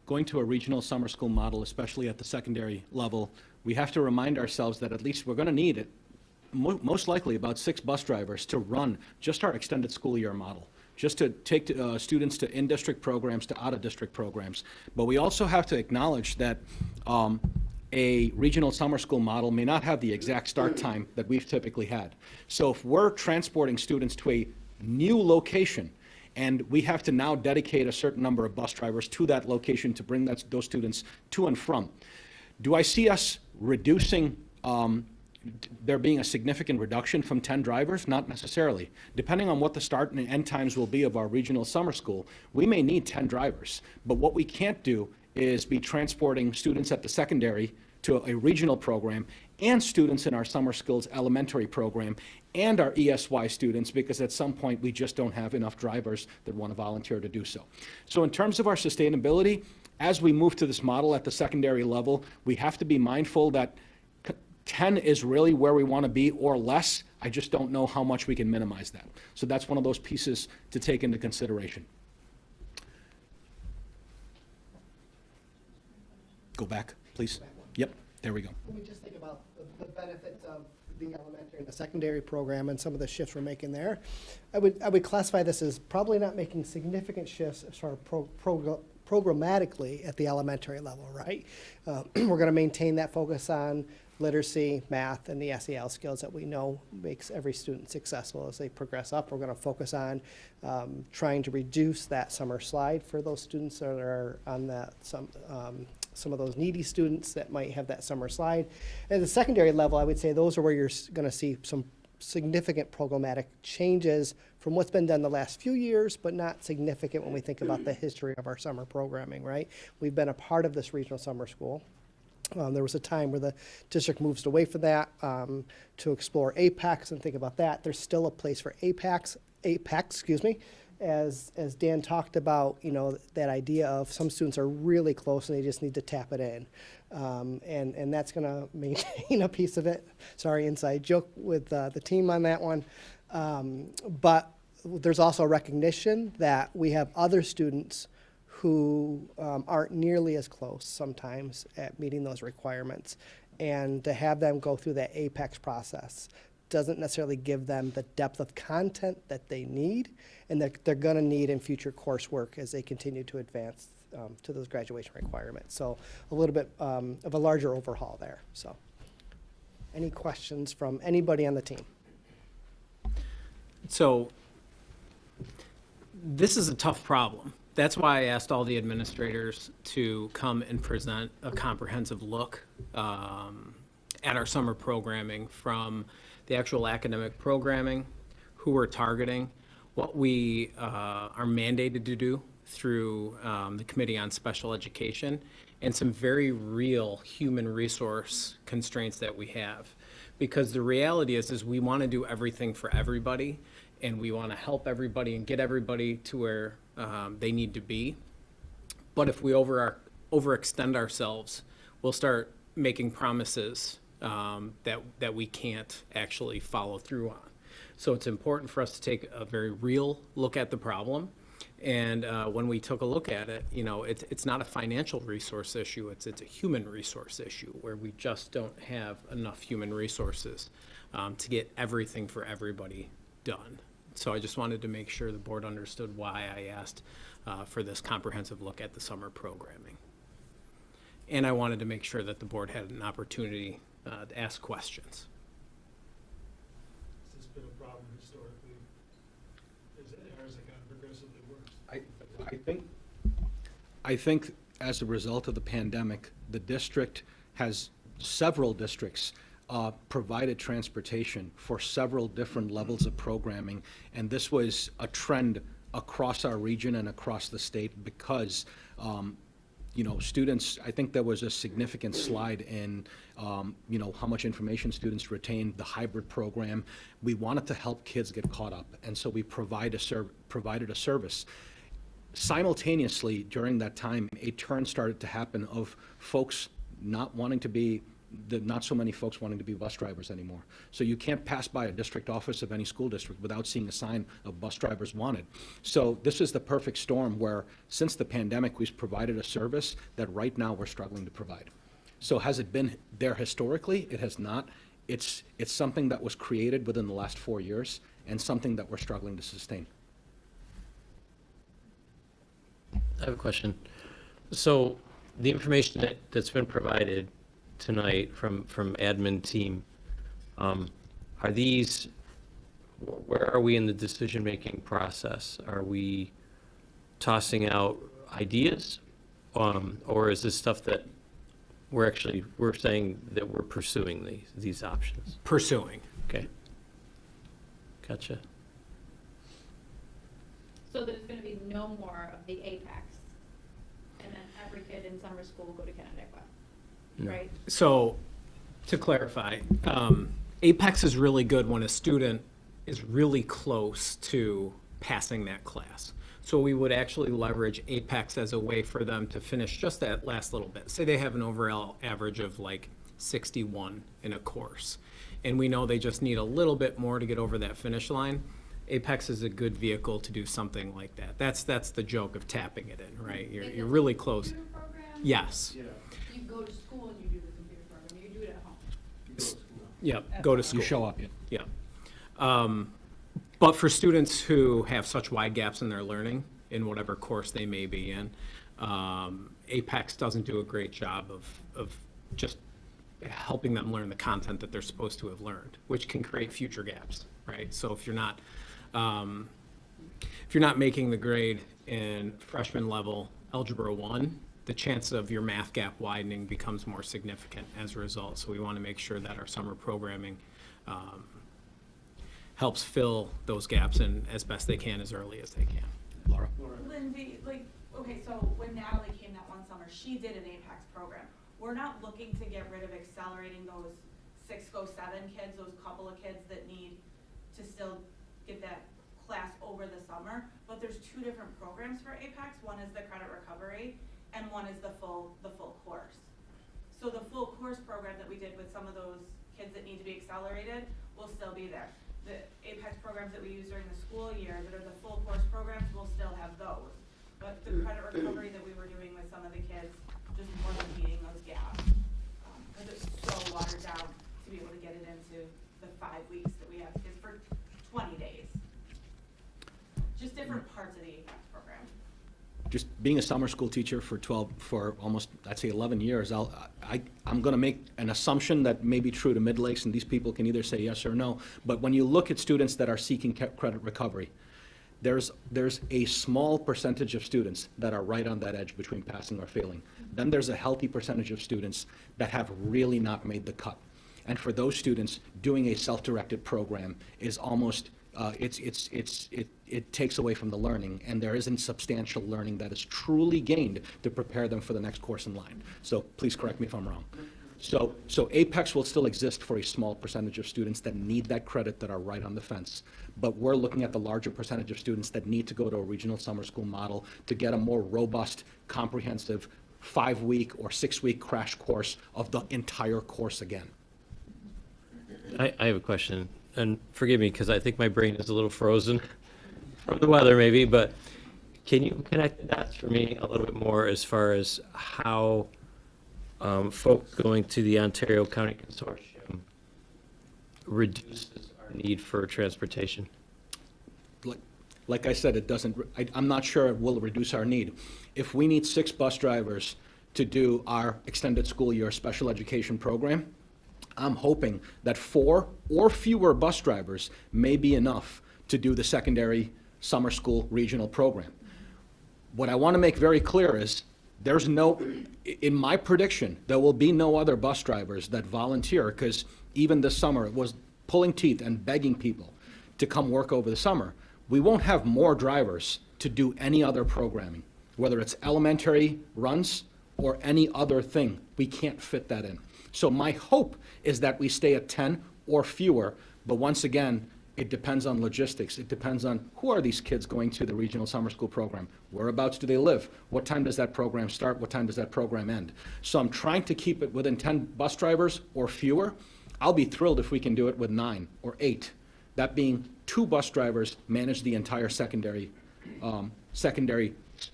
going to a regional summer school model, especially at the secondary level, we have to remind ourselves that at least we're going to need it, most likely about 6 bus drivers to run just our extended school year model, just to take students to in-district programs, to out-of-district programs. But we also have to acknowledge that a regional summer school model may not have the exact start time that we've typically had. So if we're transporting students to a new location, and we have to now dedicate a certain number of bus drivers to that location to bring those students to and from, do I see us reducing, there being a significant reduction from 10 drivers? Not necessarily. Depending on what the start and end times will be of our regional summer school, we may need 10 drivers. But what we can't do is be transporting students at the secondary to a regional program and students in our summer skills elementary program and our ESY students, because at some point we just don't have enough drivers that want to volunteer to do so. So in terms of our sustainability, as we move to this model at the secondary level, we have to be mindful that 10 is really where we want to be or less. I just don't know how much we can minimize that. So that's one of those pieces to take into consideration. Go back, please. Yep, there we go. When we just think about the benefits of the elementary and the secondary program and some of the shifts we're making there, I would classify this as probably not making significant shifts as far as programmatically at the elementary level, right? We're going to maintain that focus on literacy, math, and the SEL skills that we know makes every student successful as they progress up. We're going to focus on trying to reduce that summer slide for those students that are on that some of those needy students that might have that summer slide. At the secondary level, I would say those are where you're going to see some significant programmatic changes from what's been done the last few years, but not significant when we think about the history of our summer programming, right? We've been a part of this regional summer school. There was a time where the district moves away from that to explore APEX and think about that. There's still a place for APEX, as Dan talked about, that idea of some students are really close and they just need to tap it in. And that's going to maintain a piece of it. Sorry, inside joke with the team on that one. But there's also a recognition that we have other students who aren't nearly as close sometimes at meeting those requirements. And to have them go through that APEX process doesn't necessarily give them the depth of content that they need and that they're going to need in future coursework as they continue to advance to those graduation requirements. So a little bit of a larger overhaul there. So any questions from anybody on the team? So this is a tough problem. That's why I asked all the administrators to come and present a comprehensive look at our summer programming, from the actual academic programming, who we're targeting, what we are mandated to do through the Committee on Special Education, and some very real human resource constraints that we have. Because the reality is we want to do everything for everybody, and we want to help everybody and get everybody to where they need to be. But if we overextend ourselves, we'll start making promises that we can't actually follow through on. So it's important for us to take a very real look at the problem. And when we took a look at it, it's not a financial resource issue, it's a human resource issue, where we just don't have enough human resources to get everything for everybody done. So I just wanted to make sure the board understood why I asked for this comprehensive look at the summer programming. And I wanted to make sure that the board had an opportunity to ask questions. Has this been a problem historically? Or has it gotten progressively worse? I think as a result of the pandemic, the district several districts provided transportation for several different levels of programming, and this was a trend across our region and across the state because students, I think there was a significant slide in, how much information students retained, the hybrid program. We wanted to help kids get caught up, and so we provided a service. Simultaneously, during that time, a turn started to happen of folks not so many folks wanting to be bus drivers anymore. So you can't pass by a district office of any school district without seeing a sign of bus drivers wanted. So this is the perfect storm where, since the pandemic, we've provided a service that right now we're struggling to provide. So has it been there historically? It has not. It's something that was created within the last 4 years and something that we're struggling to sustain. I have a question. So the information that's been provided tonight from admin team, are these, where are we in the decision-making process? Are we tossing out ideas? Or is this stuff that we're saying that we're pursuing these options? Pursuing. Okay. Gotcha. So there's going to be no more of the Apex, and then every kid in summer school will go to Connecticut, right? So, to clarify, Apex is really good when a student is really close to passing that class. So we would actually leverage Apex as a way for them to finish just that last little bit. Say they have an overall average of like 61 in a course, and we know they just need a little bit more to get over that finish line. Apex is a good vehicle to do something like that. That's the joke of tapping it in, right? You're really close. Yes. You go to school and you do the computer program, or you do it at home. Yep, go to school. You show up. Yeah. But for students who have such wide gaps in their learning, in whatever course they may be in, Apex doesn't do a great job of just helping them learn the content that they're supposed to have learned, which can create future gaps, right? So if you're not making the grade in freshman level Algebra 1, the chance of your math gap widening becomes more significant as a result. So we want to make sure that our summer programming helps fill those gaps in as best they can, as early as they can. Laura? Lindsay, okay, so when Natalie came that one summer, she did an Apex program. We're not looking to get rid of accelerating those 6 go 7 kids, those couple of kids that need to still get that class over the summer, but there's 2 different programs for Apex. One is the credit recovery, and one is the full course. So the full course program that we did with some of those kids that need to be accelerated will still be there. The Apex programs that we use during the school year that are the full course programs will still have those. But the credit recovery that we were doing with some of the kids just wasn't meeting those gaps. Because it's so watered down to be able to get it into the 5 weeks that we have kids for 20 days. Just different parts of the Apex program. Just being a summer school teacher for almost, I'd say 11 years, I'm going to make an assumption that may be true to Mid Lakes, and these people can either say yes or no. But when you look at students that are seeking credit recovery, there's a small percentage of students that are right on that edge between passing or failing. Then there's a healthy percentage of students that have really not made the cut. And for those students, doing a self-directed program is almost it takes away from the learning, and there isn't substantial learning that is truly gained to prepare them for the next course in line. So please correct me if I'm wrong. So Apex will still exist for a small percentage of students that need that credit, that are right on the fence. But we're looking at the larger percentage of students that need to go to a regional summer school model to get a more robust, comprehensive 5-week or 6-week crash course of the entire course again. I have a question, and forgive me because I think my brain is a little frozen from the weather maybe, but can you connect the dots for me a little bit more as far as how folks going to the Ontario County Consortium reduces our need for transportation? Like I said, it doesn't. I'm not sure it will reduce our need. If we need 6 bus drivers to do our extended school year special education program, I'm hoping that 4 or fewer bus drivers may be enough to do the secondary summer school regional program. What I want to make very clear is There's no, in my prediction, there will be no other bus drivers that volunteer, because even this summer, it was pulling teeth and begging people to come work over the summer. We won't have more drivers to do any other programming, whether it's elementary runs or any other thing. We can't fit that in. So my hope is that we stay at 10 or fewer, but once again, it depends on logistics. It depends on who are these kids going to the regional summer school program? Whereabouts do they live? What time does that program start? What time does that program end? So I'm trying to keep it within 10 bus drivers or fewer. I'll be thrilled if we can do it with 9 or 8. That being 2 bus drivers manage the entire secondary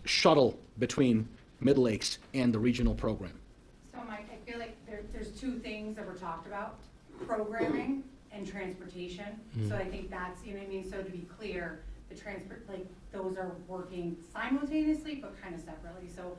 shuttle between Mid Lakes and the regional program. So Mike, I feel like there's 2 things that were talked about, programming and transportation. So I think that's, you know what I mean? So to be clear, the those are working simultaneously, but kind of separately. So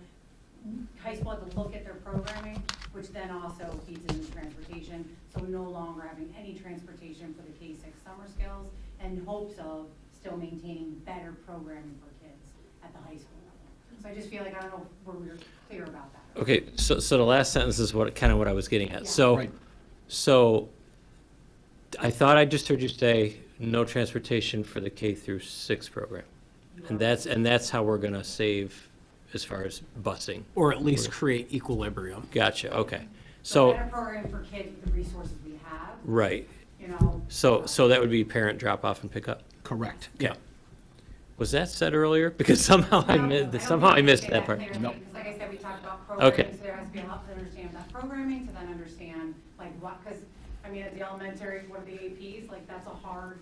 high school had to look at their programming, which then also feeds into transportation. So no longer having any transportation for the K-6 summer skills, and hopes of still maintaining better programming for kids at the high school level. So I just feel like, I don't know if we're clear about that. Okay, so the last sentence is what I was getting at. Yeah. So, Right. so I thought I just heard you say no transportation for the K through 6 program. And that's how we're gonna save as far as busing. Or at least create equilibrium. Gotcha, okay. So So, better program for kids with the resources we have, right. you know. So that would be parent drop off and pick up? Correct. Yeah. Was that said earlier? Because somehow I missed that part. Because like I said, we talked about Okay. programming, so there has to be a lot to understand that programming, to then understand like what, because, I mean, at the elementary, what are the APs, like that's a hard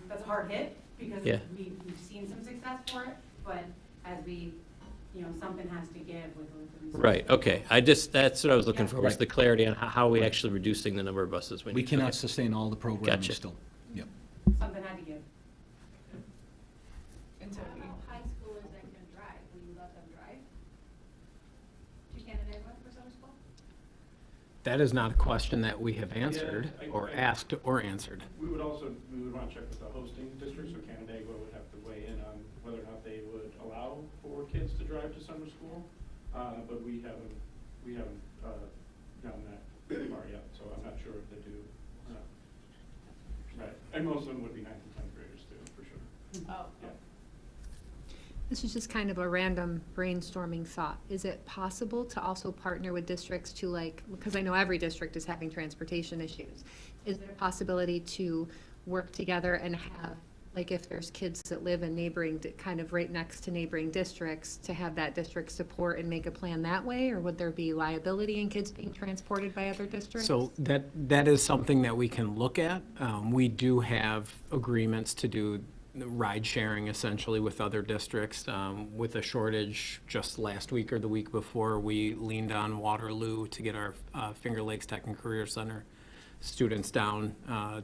hit, because Yeah. we've seen some success for it, but as we, you know, something has to give with the resources. Right, okay. That's what I was looking for, was Right. the clarity on how we actually reducing the number of buses we need. We cannot Okay. sustain all the programming Gotcha. still. Yep. Something had to give. What about high schoolers that can drive? Will you let them drive to Canandaigua for summer school? That is not a question that we have answered Yeah, or asked or answered. We would want to check with the hosting district, so Canandaigua would have to weigh in on whether or not they would allow for kids to drive to summer school. But we haven't done that far yet, so I'm not sure if they do. Right, and most of them would be 9th and 10th graders too, for sure. Oh. Yeah. This is just kind of a random brainstorming thought. Is it possible to also partner with districts to because I know every district is having transportation issues. Is there a possibility to work together and have, like if there's kids that live in kind of right next to neighboring districts, to have that district support and make a plan that way? Or would there be liability in kids being transported by other districts? So that is something that we can look at. We do have agreements to do ride sharing essentially with other districts. With a shortage just last week or the week before, we leaned on Waterloo to get our Finger Lakes Tech and Career Center students down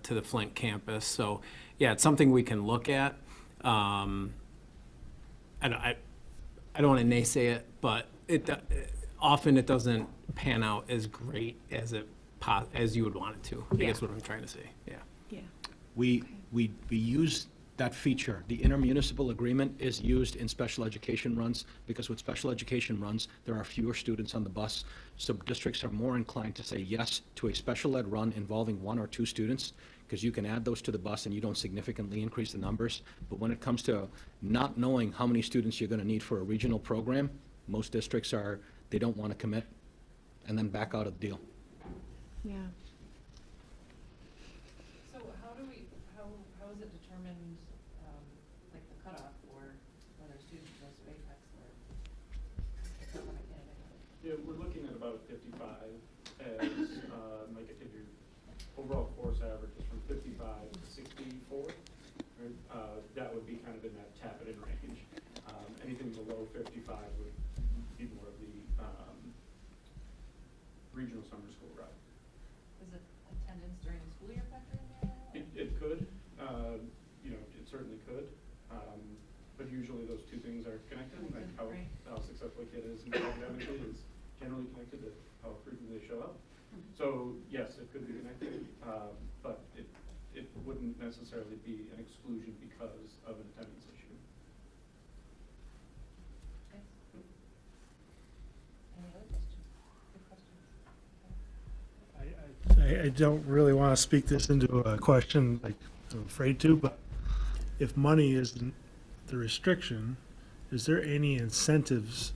to the Flint campus. So yeah, it's something we can look at. I don't want to naysay it, but often it doesn't pan out as great as you would want it to. I guess what I'm trying to say. Yeah. Yeah. We use that feature. The intermunicipal agreement is used in special education runs, because with special education runs, there are fewer students on the bus. So districts are more inclined to say yes to a special ed run involving 1 or 2 students, because you can add those to the bus and you don't significantly increase the numbers. But when it comes to not knowing how many students you're going to need for a regional program, most districts they don't want to commit and then back out of the deal. Yeah. So how is it determined, like the cutoff for whether a student goes to Apex or? Yeah, we're looking at about 55 as, like, if your overall course average is from 55 to 64, right? That would be kind of in that tap-it-in range. Anything below 55 would be more of the regional summer school route. Is it attendance during the school year factor in there? It could, it certainly could. But usually those two things are connected, like how successful a kid is academically is generally connected to how frequently they show up. So yes, it could be connected, but it wouldn't necessarily be an exclusion because of an attendance issue. Any other I don't really want to speak this into a question like I'm afraid to, but if money isn't the restriction, is there any incentives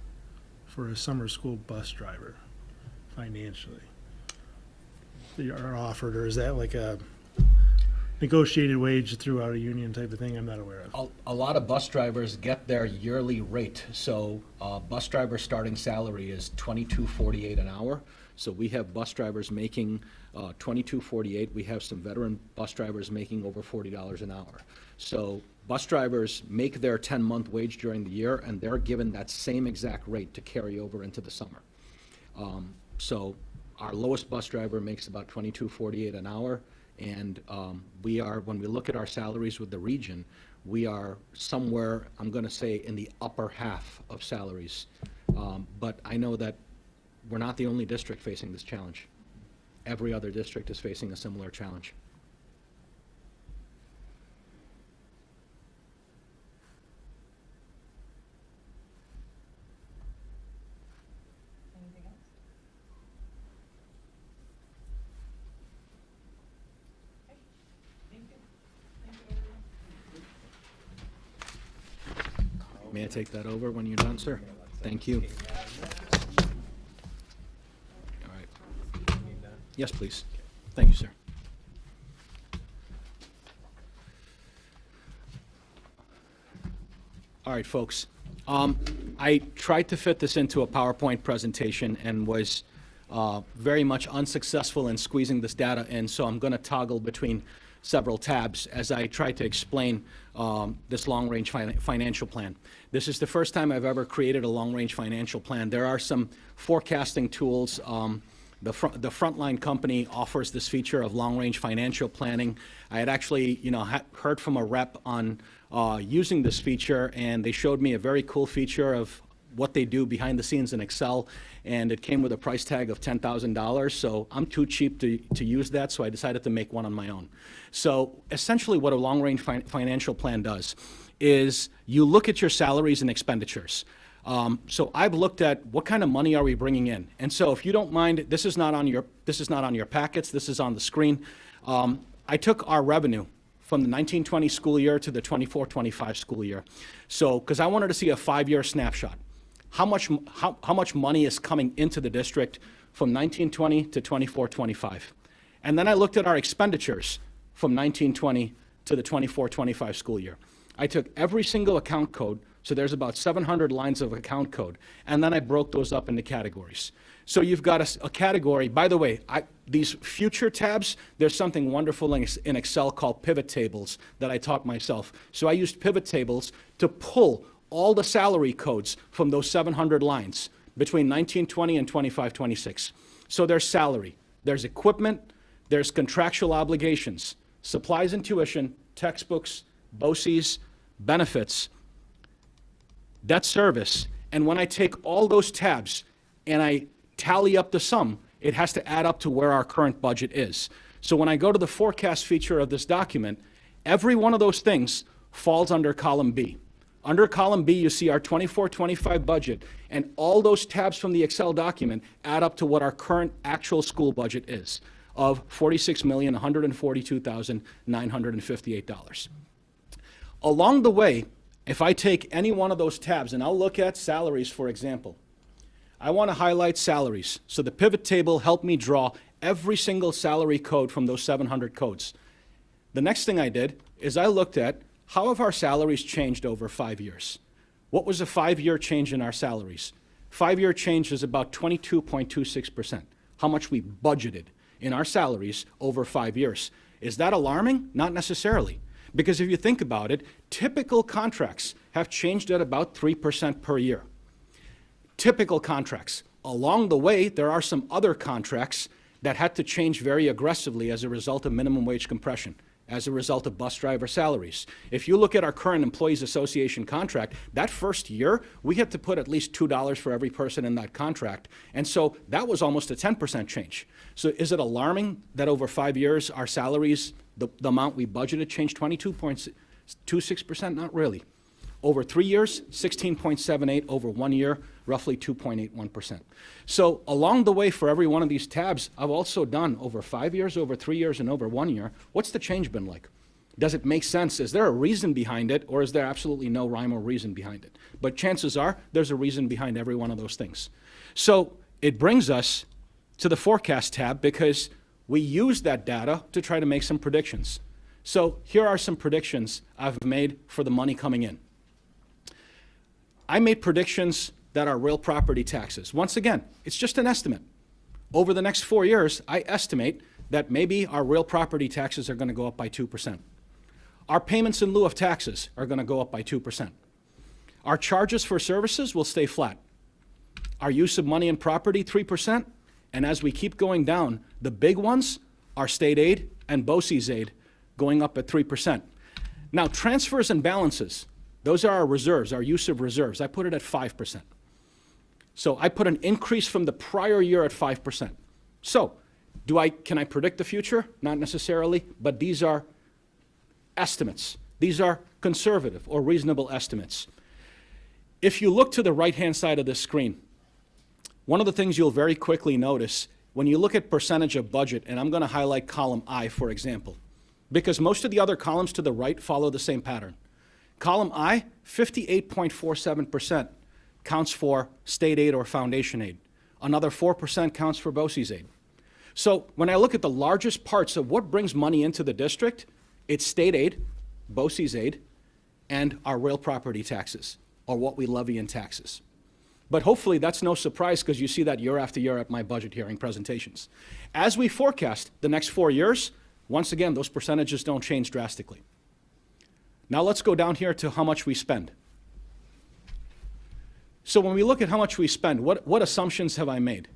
for a summer school bus driver financially that are offered, or is that like a negotiated wage throughout a union type of thing I'm not aware of? A lot of bus drivers get their yearly rate. So bus driver starting salary is $22.48 an hour. So we have bus drivers making $22.48. We have some veteran bus drivers making over $40 an hour. So bus drivers make their 10-month wage during the year, and they're given that same exact rate to carry over into the summer. So our lowest bus driver makes about $22.48 an hour. And we are, when we look at our salaries with the region, we are somewhere, I'm going to say, in the upper half of salaries. But I know that we're not the only district facing this challenge. Every other district is facing a similar challenge. May I take that over when you're done, sir? Thank you. All right. Yes, please. Thank you, sir. All right, folks. I tried to fit this into a PowerPoint presentation and was very much unsuccessful in squeezing this data in, so I'm going to toggle between several tabs as I try to explain this long-range financial plan. This is the first time I've ever created a long-range financial plan. There are some forecasting tools. The Frontline company offers this feature of long-range financial planning. I had actually, heard from a rep on using this feature, and they showed me a very cool feature of what they do behind the scenes in Excel, and it came with a price tag of $10,000, so I'm too cheap to use that, so I decided to make one on my own. So essentially what a long-range financial plan does is you look at your salaries and expenditures. So I've looked at what kind of money are we bringing in, and so if you don't mind, this is not on your packets, this is on the screen. I took our revenue from the 1920 school year to the 24-25 school year. So, because I wanted to see a 5-year snapshot. How much money is coming into the district from 1920 to 24-25. And then I looked at our expenditures from 1920 to the 24-25 school year. I took every single account code, so there's about 700 lines of account code, and then I broke those up into categories. So you've got a category. By the way, these future tabs, there's something wonderful in Excel called pivot tables that I taught myself. So I used pivot tables to pull all the salary codes from those 700 lines between 1920 and 25-26. So there's salary, there's equipment, there's contractual obligations, supplies and tuition, textbooks, BOCES, benefits, debt service. And when I take all those tabs and I tally up the sum, it has to add up to where our current budget is. So when I go to the forecast feature of this document, every one of those things falls under column B. Under column B, you see our 24-25 budget, and all those tabs from the Excel document add up to what our current actual school budget is of $46,142,958. Along the way, if I take any one of those tabs, and I'll look at salaries, for example, I want to highlight salaries. So the pivot table helped me draw every single salary code from those 700 codes. The next thing I did is I looked at how have our salaries changed over 5 years? What was a 5-year change in our salaries? 5-year change is about 22.26%, how much we budgeted in our salaries over 5 years. Is that alarming? Not necessarily. Because if you think about it, typical contracts have changed at about 3% per year. Typical contracts. Along the way, there are some other contracts that had to change very aggressively as a result of minimum wage compression, as a result of bus driver salaries. If you look at our current Employees Association contract, that first year, we had to put at least $2 for every person in that contract. And so that was almost a 10% change. So is it alarming that over 5 years, our salaries, the amount we budgeted changed 22.26%? Not really. Over 3 years, 16.78. Over 1 year, roughly 2.81%. So along the way for every one of these tabs, I've also done over 5 years, over 3 years, and over 1 year. What's the change been like? Does it make sense? Is there a reason behind it, or is there absolutely no rhyme or reason behind it? But chances are there's a reason behind every one of those things. So it brings us to the forecast tab because we use that data to try to make some predictions. So here are some predictions I've made for the money coming in. I made predictions that are real property taxes. Once again, it's just an estimate. Over the next 4 years, I estimate that maybe our real property taxes are going to go up by 2%. Our payments in lieu of taxes are going to go up by 2%. Our charges for services will stay flat. Our use of money and property, 3%. And as we keep going down, the big ones are state aid and BOCES aid going up at 3%. Now, transfers and balances, those are our reserves, our use of reserves. I put it at 5%. So I put an increase from the prior year at 5%. So can I predict the future? Not necessarily, but these are estimates. These are conservative or reasonable estimates. If you look to the right-hand side of this screen, one of the things you'll very quickly notice when you look at percentage of budget, and I'm going to highlight column I, for example, because most of the other columns to the right follow the same pattern. Column I, 58.47% counts for state aid or foundation aid. Another 4% counts for BOCES aid. So when I look at the largest parts of what brings money into the district, it's state aid, BOCES aid, and our real property taxes, or what we levy in taxes. But hopefully that's no surprise because you see that year after year at my budget hearing presentations. As we forecast the next 4 years, once again, those percentages don't change drastically. Now let's go down here to how much we spend. So when we look at how much we spend, what assumptions have I made?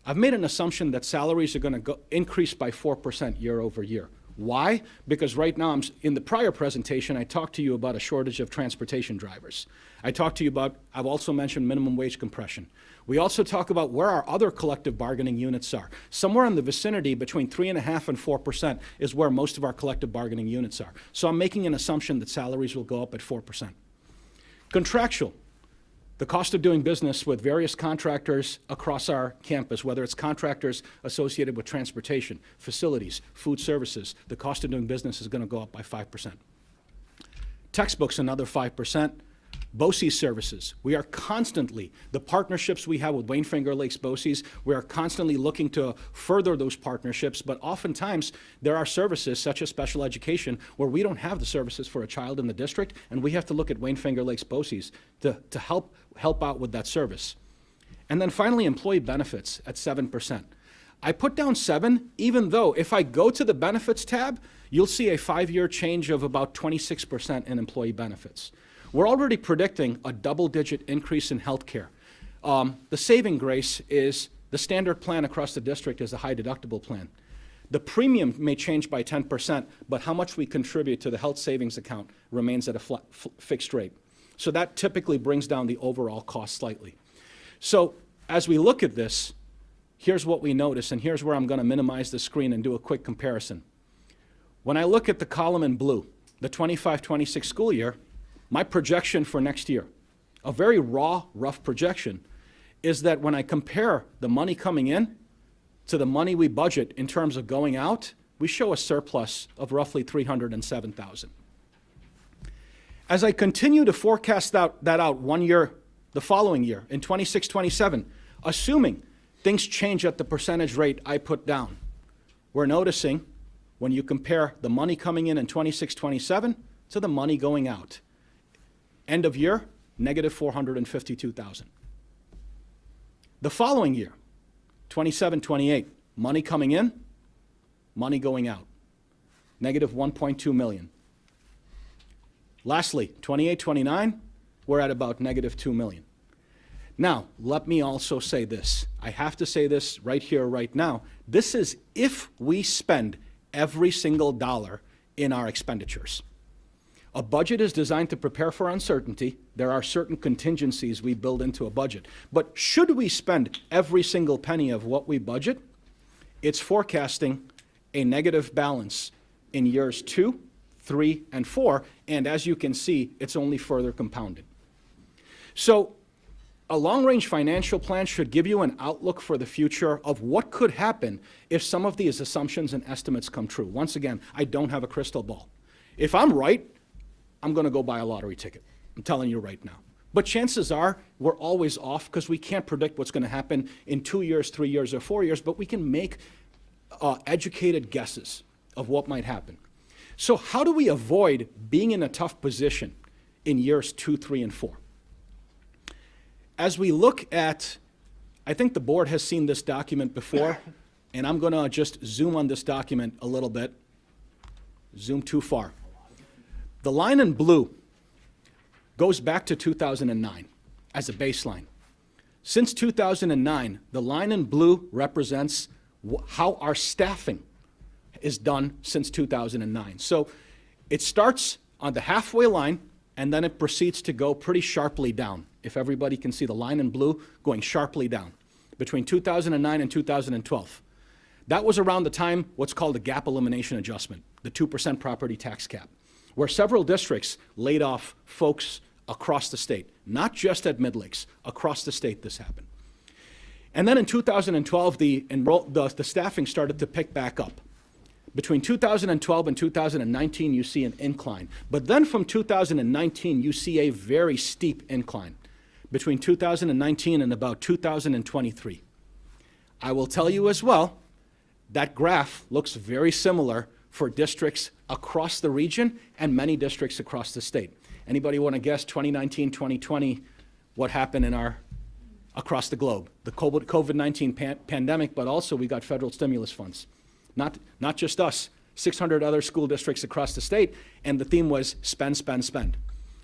I've made an assumption that salaries are going to increase by 4% year over year. Why? Because right now, in the prior presentation, I talked to you about a shortage of transportation drivers. I talked to you about, I've also mentioned minimum wage compression. We also talk about where our other collective bargaining units are. Somewhere in the vicinity between 3.5% and 4% is where most of our collective bargaining units are. So I'm making an assumption that salaries will go up at 4%. Contractual. The cost of doing business with various contractors across our campus, whether it's contractors associated with transportation, facilities, food services, the cost of doing business is going to go up by 5%. Textbooks, another 5%. BOCES services. We are constantly, the partnerships we have with Wayne Finger Lakes BOCES, we are constantly looking to further those partnerships, but oftentimes there are services such as special education where we don't have the services for a child in the district, and we have to look at Wayne Finger Lakes BOCES to help out with that service. And then finally, employee benefits at 7%. I put down 7, even though if I go to the benefits tab, you'll see a 5-year change of about 26% in employee benefits. We're already predicting a double-digit increase in health care. The saving grace is the standard plan across the district is a high deductible plan. The premium may change by 10%, but how much we contribute to the health savings account remains at a fixed rate. So that typically brings down the overall cost slightly. So as we look at this, here's what we notice, and here's where I'm going to minimize the screen and do a quick comparison. When I look at the column in blue, the 25-26 school year, my projection for next year, a very raw, rough projection, is that when I compare the money coming in to the money we budget in terms of going out, we show a surplus of roughly $307,000. As I continue to forecast that out 1 year, the following year, in 26-27, assuming things change at the percentage rate I put down, we're noticing when you compare the money coming in 26-27 to the money going out, end of year, negative $452,000. The following year, 27-28, money coming in, money going out, negative $1.2 million. Lastly, 28-29, we're at about negative $2 million. Now, let me also say this. I have to say this right here, right now. This is if we spend every single dollar in our expenditures. A budget is designed to prepare for uncertainty. There are certain contingencies we build into a budget. But should we spend every single penny of what we budget, it's forecasting a negative balance in years 2, 3, and 4, and as you can see, it's only further compounded. So a long-range financial plan should give you an outlook for the future of what could happen if some of these assumptions and estimates come true. Once again, I don't have a crystal ball. If I'm right, I'm going to go buy a lottery ticket. I'm telling you right now. But chances are we're always off because we can't predict what's going to happen in 2 years, 3 years, or 4 years, but we can make educated guesses of what might happen. So how do we avoid being in a tough position in years 2, 3, and 4? As we look at, I think the board has seen this document before, and I'm going to just zoom on this document a little bit. Zoom too far. The line in blue goes back to 2009 as a baseline. Since 2009, the line in blue represents how our staffing is done since 2009. So it starts on the halfway line, and then it proceeds to go pretty sharply down. If everybody can see the line in blue going sharply down between 2009 and 2012. That was around the time what's called a gap elimination adjustment, the 2% property tax cap, where several districts laid off folks across the state, not just at Mid Lakes, across the state this happened. And then in 2012, the staffing started to pick back up. Between 2012 and 2019, you see an incline. But then from 2019, you see a very steep incline between 2019 and about 2023. I will tell you as well, that graph looks very similar for districts across the region and many districts across the state. Anybody want to guess 2019, 2020, what happened across the globe? The COVID-19 pandemic, but also we got federal stimulus funds. Not just us, 600 other school districts across the state, and the theme was spend, spend, spend.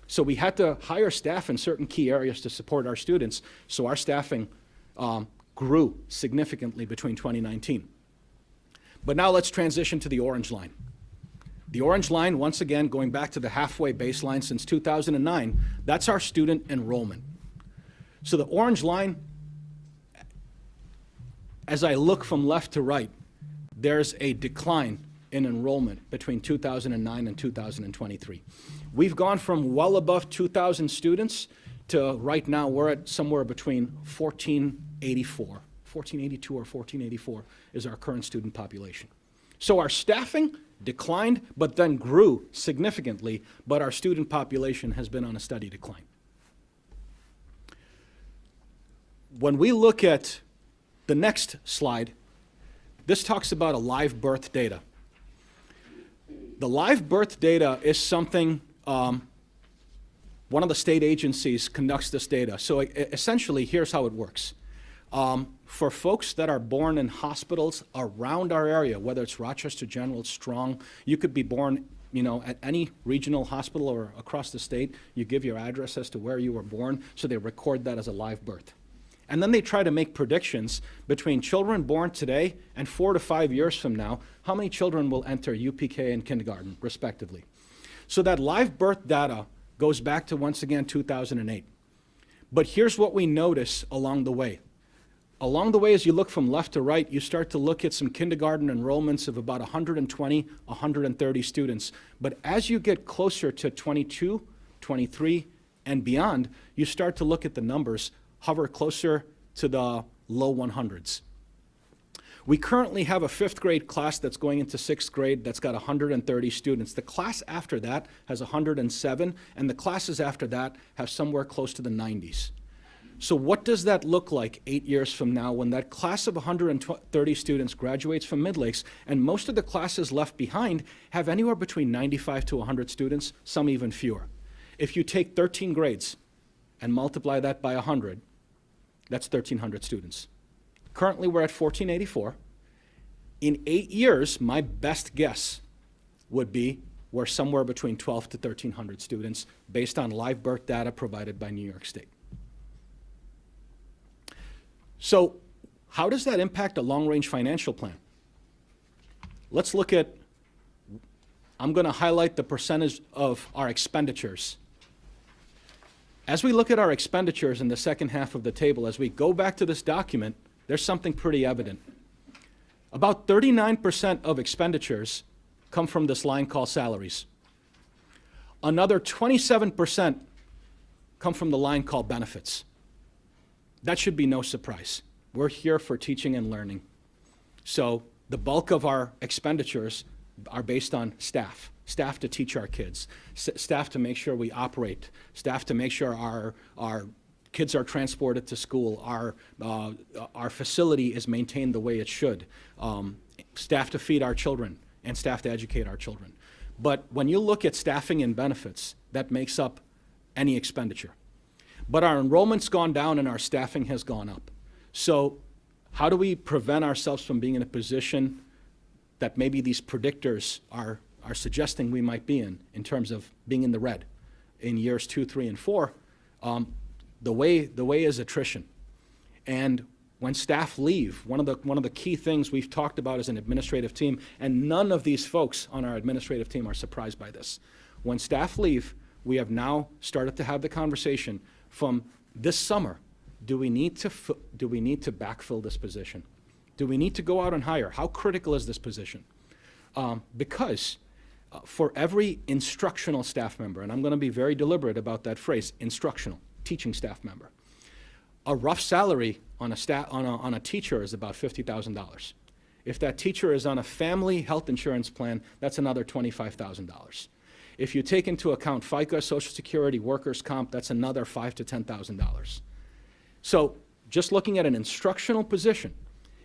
So we had to hire staff in certain key areas to support our students, so our staffing grew significantly between 2019. But now let's transition to the orange line. The orange line, once again, going back to the halfway baseline since 2009, that's our student enrollment. So the orange line, as I look from left to right, there's a decline in enrollment between 2009 and 2023. We've gone from well above 2,000 students to right now we're at somewhere between 1482 or 1484 is our current student population. So our staffing declined, but then grew significantly, but our student population has been on a steady decline. When we look at the next slide, this talks about a live birth data. The live birth data is something, one of the state agencies conducts this data. So essentially, here's how it works. For folks that are born in hospitals around our area, whether it's Rochester General, Strong, you could be born, at any regional hospital or across the state. You give your address as to where you were born, so they record that as a live birth. And then they try to make predictions between children born today and 4 to 5 years from now, how many children will enter UPK and kindergarten, respectively. So that live birth data goes back to, once again, 2008. But here's what we notice along the way. Along the way, as you look from left to right, you start to look at some kindergarten enrollments of about 120, 130 students. But as you get closer to 22, 23, and beyond, you start to look at the numbers hover closer to the low 100s. We currently have a 5th grade class that's going into 6th grade that's got 130 students. The class after that has 107, and the classes after that have somewhere close to the 90s. So what does that look like 8 years from now when that class of 130 students graduates from Mid Lakes, and most of the classes left behind have anywhere between 95 to 100 students, some even fewer. If you take 13 grades and multiply that by 100, that's 1,300 students. Currently, we're at 1,484. In 8 years, my best guess would be we're somewhere between 12 to 1,300 students based on live birth data provided by New York State. So how does that impact a long-range financial plan? Let's look at, I'm going to highlight the percentage of our expenditures. As we look at our expenditures in the second half of the table, as we go back to this document, there's something pretty evident. About 39% of expenditures come from this line called salaries. Another 27% come from the line called benefits. That should be no surprise. We're here for teaching and learning. So the bulk of our expenditures are based on staff to teach our kids, staff to make sure we operate, staff to make sure our kids are transported to school, our facility is maintained the way it should, staff to feed our children, and staff to educate our children. But when you look at staffing and benefits, that makes up any expenditure. But our enrollment's gone down and our staffing has gone up. So how do we prevent ourselves from being in a position that maybe these predictors are suggesting we might be in terms of being in the red in years 2, 3, and 4? The way is attrition. And when staff leave, one of the key things we've talked about as an administrative team, and none of these folks on our administrative team are surprised by this. When staff leave, we have now started to have the conversation from this summer. Do we need to backfill this position? Do we need to go out and hire? How critical is this position? Because for every instructional staff member, and I'm going to be very deliberate about that phrase, instructional, teaching staff member, a rough salary on a teacher is about $50,000. If that teacher is on a family health insurance plan, that's another $25,000. If you take into account FICA, Social Security, workers' comp, that's another $5,000 to $10,000. So just looking at an instructional position,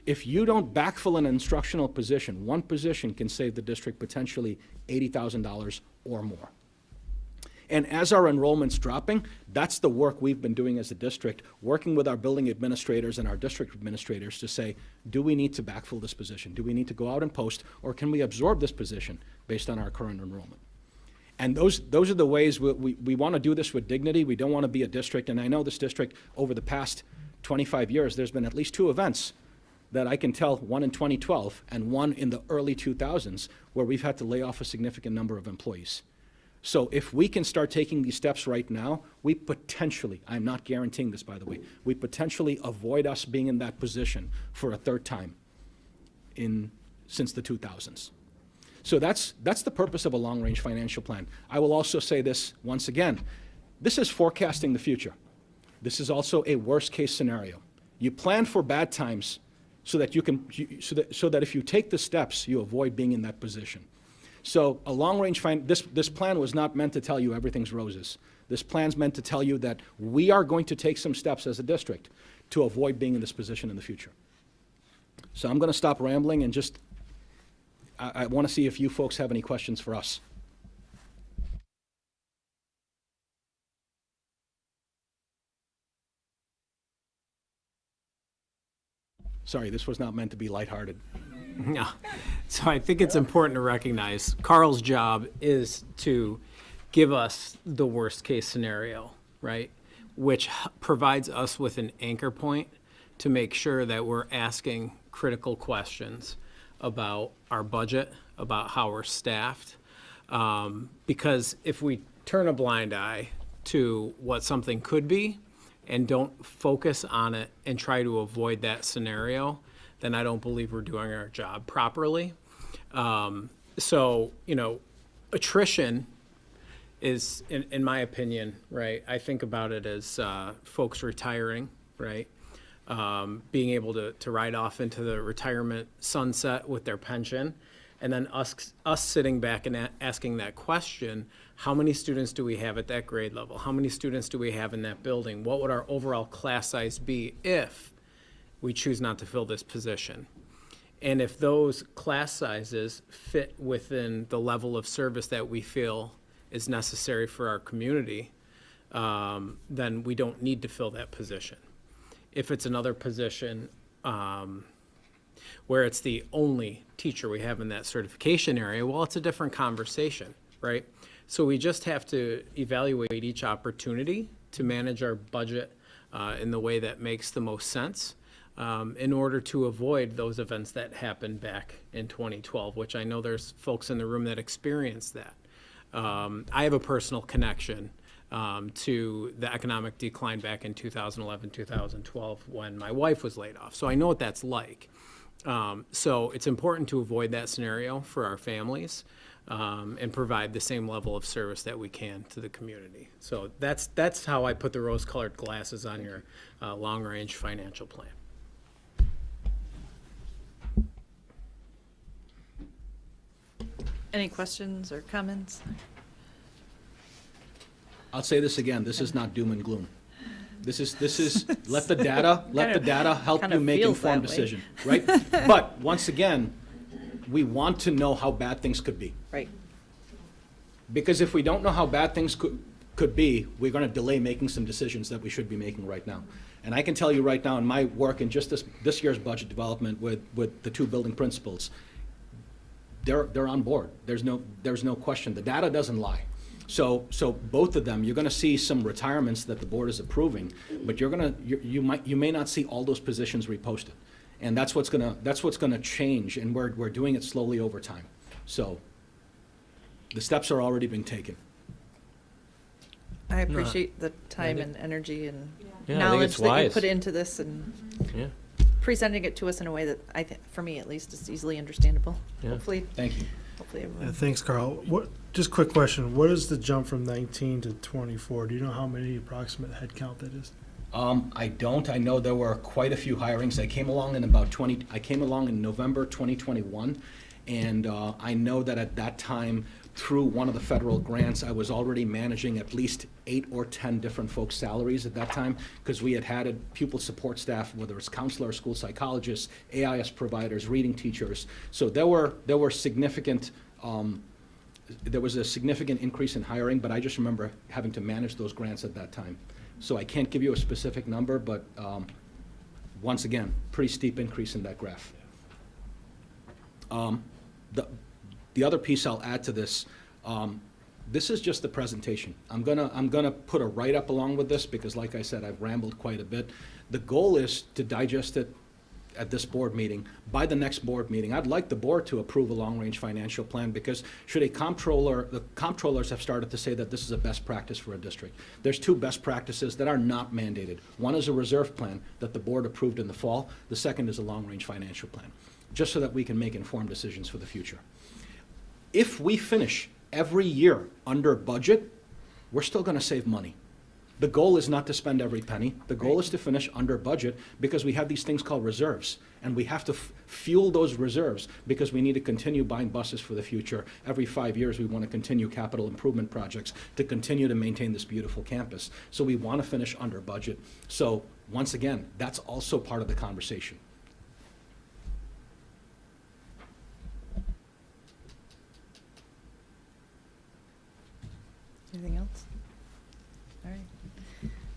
if you don't backfill an instructional position, one position can save the district potentially $80,000 or more. And as our enrollment's dropping, that's the work we've been doing as a district, working with our building administrators and our district administrators to say, do we need to backfill this position? Do we need to go out and post, or can we absorb this position based on our current enrollment? And those are the ways we want to do this with dignity. We don't want to be a district, and I know this district, over the past 25 years, there's been at least 2 events that I can tell, one in 2012 and one in the early 2000s, where we've had to lay off a significant number of employees. So if we can start taking these steps right now, we potentially, I'm not guaranteeing this, by the way, we potentially avoid us being in that position for a third time since the 2000s. So that's the purpose of a long-range financial plan. I will also say this once again. This is forecasting the future. This is also a worst-case scenario. You plan for bad times so that if you take the steps, you avoid being in that position. So a long-range this plan was not meant to tell you everything's roses. This plan's meant to tell you that we are going to take some steps as a district to avoid being in this position in the future. So I'm going to stop rambling and just I want to see if you folks have any questions for us. Sorry, this was not meant to be lighthearted. No. So I think it's important to recognize Carl's job is to give us the worst case scenario, right? Which provides us with an anchor point to make sure that we're asking critical questions about our budget, about how we're staffed. Because if we turn a blind eye to what something could be and don't focus on it and try to avoid that scenario, then I don't believe we're doing our job properly. So, attrition is, in my opinion, right, I think about it as folks retiring, right? Being able to ride off into the retirement sunset with their pension, and then us sitting back and asking that question, how many students do we have at that grade level? How many students do we have in that building? What would our overall class size be if we choose not to fill this position? And if those class sizes fit within the level of service that we feel is necessary for our community, then we don't need to fill that position. If it's another position where it's the only teacher we have in that certification area, well, it's a different conversation, right? So we just have to evaluate each opportunity to manage our budget in the way that makes the most sense in order to avoid those events that happened back in 2012, which I know there's folks in the room that experienced that. I have a personal connection to the economic decline back in 2011, 2012, when my wife was laid off. So I know what that's like. So it's important to avoid that scenario for our families. and provide the same level of service that we can to the community. So that's how I put the rose-colored glasses on your long-range financial plan. Any questions or comments? I'll say this again, this is not doom and gloom. This is, let the data help kind you of make feels informed that way. decision, right? But, once again, we want to know how bad things could be. Right. Because if we don't know how bad things could be, we're gonna delay making some decisions that we should be making right now. And I can tell you right now, in my work in just this year's budget development with the two building principals, they're on board. There's no question. The data doesn't lie. So both of them, you're gonna see some retirements that the board is approving, but you may not see all those positions reposted. And that's what's gonna change, and we're doing it slowly over time. So the steps are already being taken. I appreciate the time and energy and Yeah, I think knowledge it's that you wise. put into this and Yeah. presenting it to us in a way that for me at least, is easily understandable. Yeah. Hopefully, Thank you. everyone. Thanks, Carl. Just quick question, what is the jump from 19 to 24? Do you know how many approximate head count that is? I don't. I know there were quite a few hirings. I came along in November 2021, and I know that at that time, through one of the federal grants, I was already managing at least 8 or 10 different folks' salaries at that time, because we had pupil support staff, whether it's counselors, school psychologists, AIS providers, reading teachers. So there were significant. There was a significant increase in hiring, but I just remember having to manage those grants at that time. So I can't give you a specific number, but once again, pretty steep increase in that graph. The other piece I'll add to this, this is just the presentation. I'm gonna put a write-up along with this because, like I said, I've rambled quite a bit. The goal is to digest it at this board meeting. By the next board meeting, I'd like the board to approve a long-range financial plan, because the comptrollers have started to say that this is a best practice for a district. There's two best practices that are not mandated. One is a reserve plan that the board approved in the fall. The second is a long-range financial plan, just so that we can make informed decisions for the future. If we finish every year under budget, we're still gonna save money. The goal is not to spend every penny. The goal is to finish under budget, because we have these things called reserves, and we have to fuel those reserves, because we need to continue buying buses for the future. Every 5 years, we want to continue capital improvement projects to continue to maintain this beautiful campus. So we want to finish under budget. So once again, that's also part of the conversation. Anything else? All right.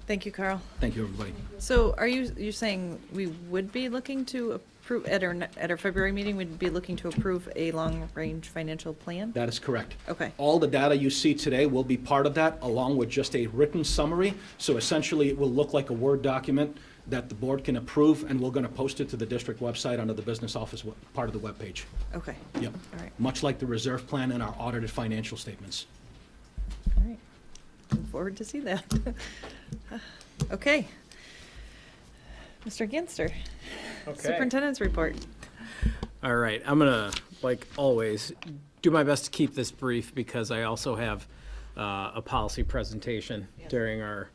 Thank you, Carl. Thank you, everybody. So are you saying we would be looking to approve, at our February meeting, we'd be looking to approve a long-range financial plan? That is correct. Okay. All the data you see today will be part of that, along with just a written summary. So essentially, it will look like a Word document that the board can approve, and we're going to post it to the district website under the business office part of the webpage. Okay. Yep. All right. Much like the reserve plan and our audited financial statements. All right. Looking forward to see that. Okay. Mr. Ginster. Okay. Superintendent's report. All right, I'm gonna, like always, do my best to keep this brief, because I also have a policy presentation during our,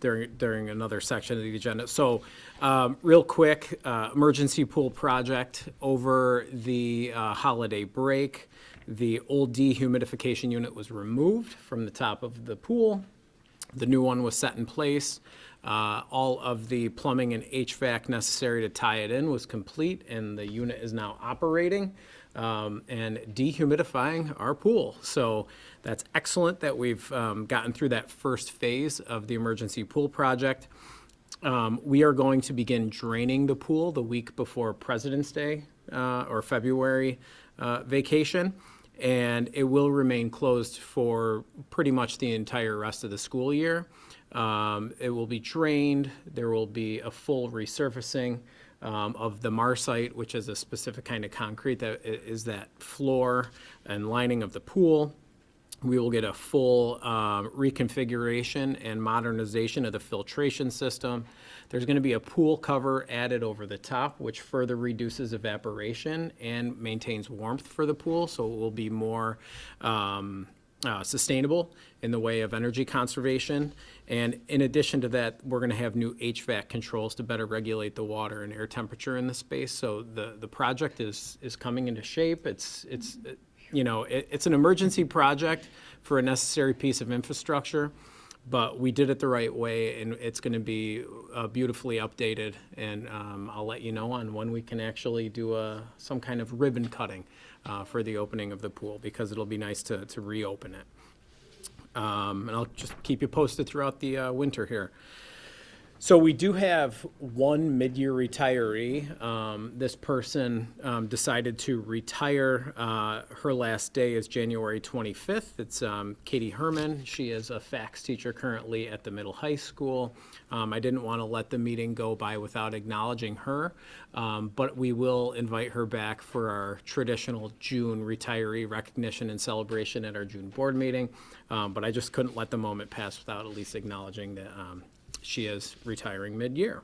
during another section of the agenda. So, real quick, emergency pool project over the holiday break. The old dehumidification unit was removed from the top of the pool. The new one was set in place. All of the plumbing and HVAC necessary to tie it in was complete, and the unit is now operating and dehumidifying our pool. So that's excellent that we've gotten through that first phase of the emergency pool project. We are going to begin draining the pool the week before President's Day or February vacation. And it will remain closed for pretty much the entire rest of the school year. It will be drained. There will be a full resurfacing of the marsite, which is a specific kind of concrete that is that floor and lining of the pool. We will get a full reconfiguration and modernization of the filtration system. There's going to be a pool cover added over the top, which further reduces evaporation and maintains warmth for the pool, so it will be more sustainable in the way of energy conservation. And in addition to that, we're going to have new HVAC controls to better regulate the water and air temperature in the space. So the project is coming into shape. It's an emergency project for a necessary piece of infrastructure, but we did it the right way, and it's going to be beautifully updated. And I'll let you know on when we can actually do some kind of ribbon cutting for the opening of the pool, because it'll be nice to reopen it. And I'll just keep you posted throughout the winter here. So we do have one mid-year retiree. This person decided to retire. Her last day is January 25th. It's Katie Herman. She is a FACS teacher currently at the middle high school. I didn't want to let the meeting go by without acknowledging her, but we will invite her back for our traditional June retiree recognition and celebration at our June board meeting. But I just couldn't let the moment pass without at least acknowledging that she is retiring mid-year.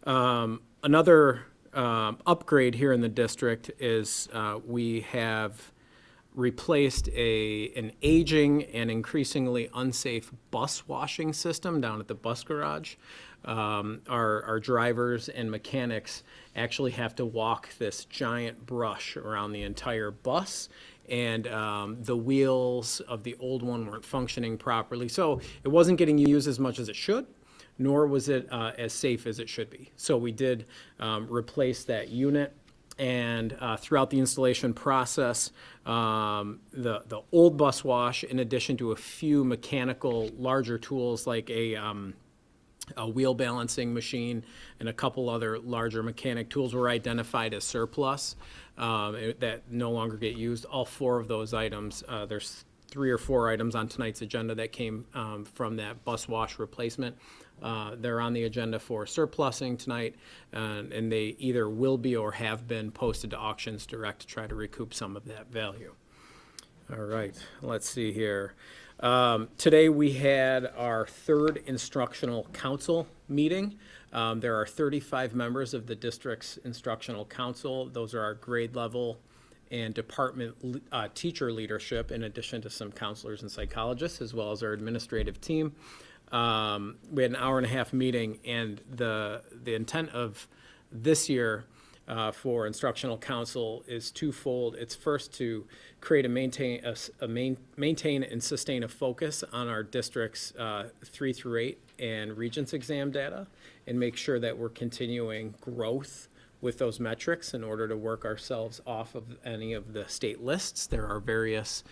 Another upgrade here in the district is we have replaced an aging and increasingly unsafe bus washing system down at the bus garage. Our drivers and mechanics actually have to walk this giant brush around the entire bus, and the wheels of the old one weren't functioning properly. So it wasn't getting used as much as it should, nor was it as safe as it should be. So we did replace that unit. And throughout the installation process, the old bus wash, in addition to a few mechanical larger tools like a wheel balancing machine and a couple other larger mechanic tools, were identified as surplus that no longer get used. All four of those items, there's 3 or 4 items on tonight's agenda that came from that bus wash replacement. They're on the agenda for surplusing tonight, and they either will be or have been posted to Auctions Direct to try to recoup some of that value. All right, let's see here. Today we had our 3rd instructional council meeting. There are 35 members of the district's instructional council. Those are our grade level and department teacher leadership, in addition to some counselors and psychologists, as well as our administrative team. We had an hour-and-a-half meeting, and the intent of this year for instructional council is twofold. It's first to create maintain and sustain a focus on our district's 3 through 8 and Regents exam data, and make sure that we're continuing growth with those metrics in order to work ourselves off of any of the state lists. There are various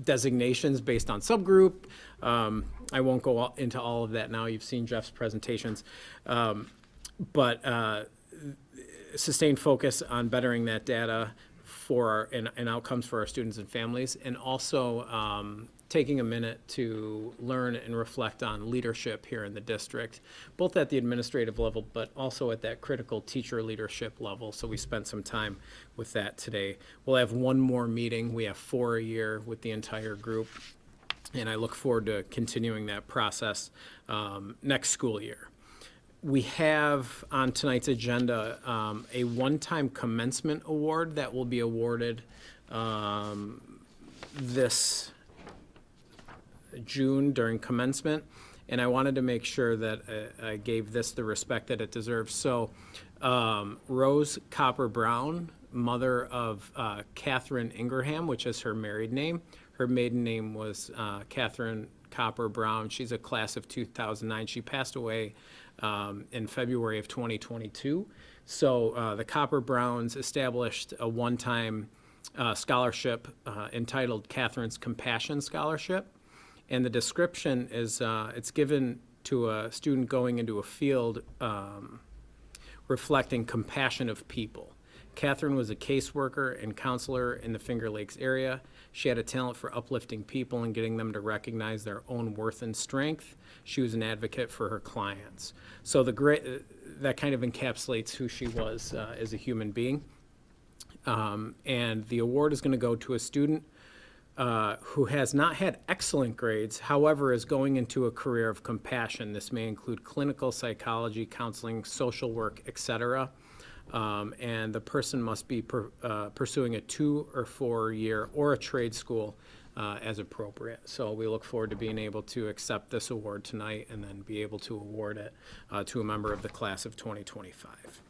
designations based on subgroup. I won't go into all of that now. You've seen Jeff's presentations. But sustained focus on bettering that data for and outcomes for our students and families, and also taking a minute to learn and reflect on leadership here in the district, both at the administrative level, but also at that critical teacher leadership level. So we spent some time with that today. We'll have one more meeting. We have 4 a year with the entire group, and I look forward to continuing that process next school year. We have on tonight's agenda a one-time commencement award that will be awarded this June during commencement, and I wanted to make sure that I gave this the respect that it deserves. So Rose Copper Brown, mother of Catherine Ingraham, which is her married name. Her maiden name was Catherine Copper Brown. She's a class of 2009. She passed away in February of 2022. So the Copper Browns established a one-time scholarship entitled Catherine's Compassion Scholarship. And the description is it's given to a student going into a field reflecting compassion of people. Catherine was a caseworker and counselor in the Finger Lakes area. She had a talent for uplifting people and getting them to recognize their own worth and strength. She was an advocate for her clients. So that kind of encapsulates who she was as a human being. And the award is going to go to a student who has not had excellent grades, however, is going into a career of compassion. This may include clinical psychology, counseling, social work, etc. And the person must be pursuing a 2 or 4 year or a trade school as appropriate. So we look forward to being able to accept this award tonight and then be able to award it to a member of the class of 2025.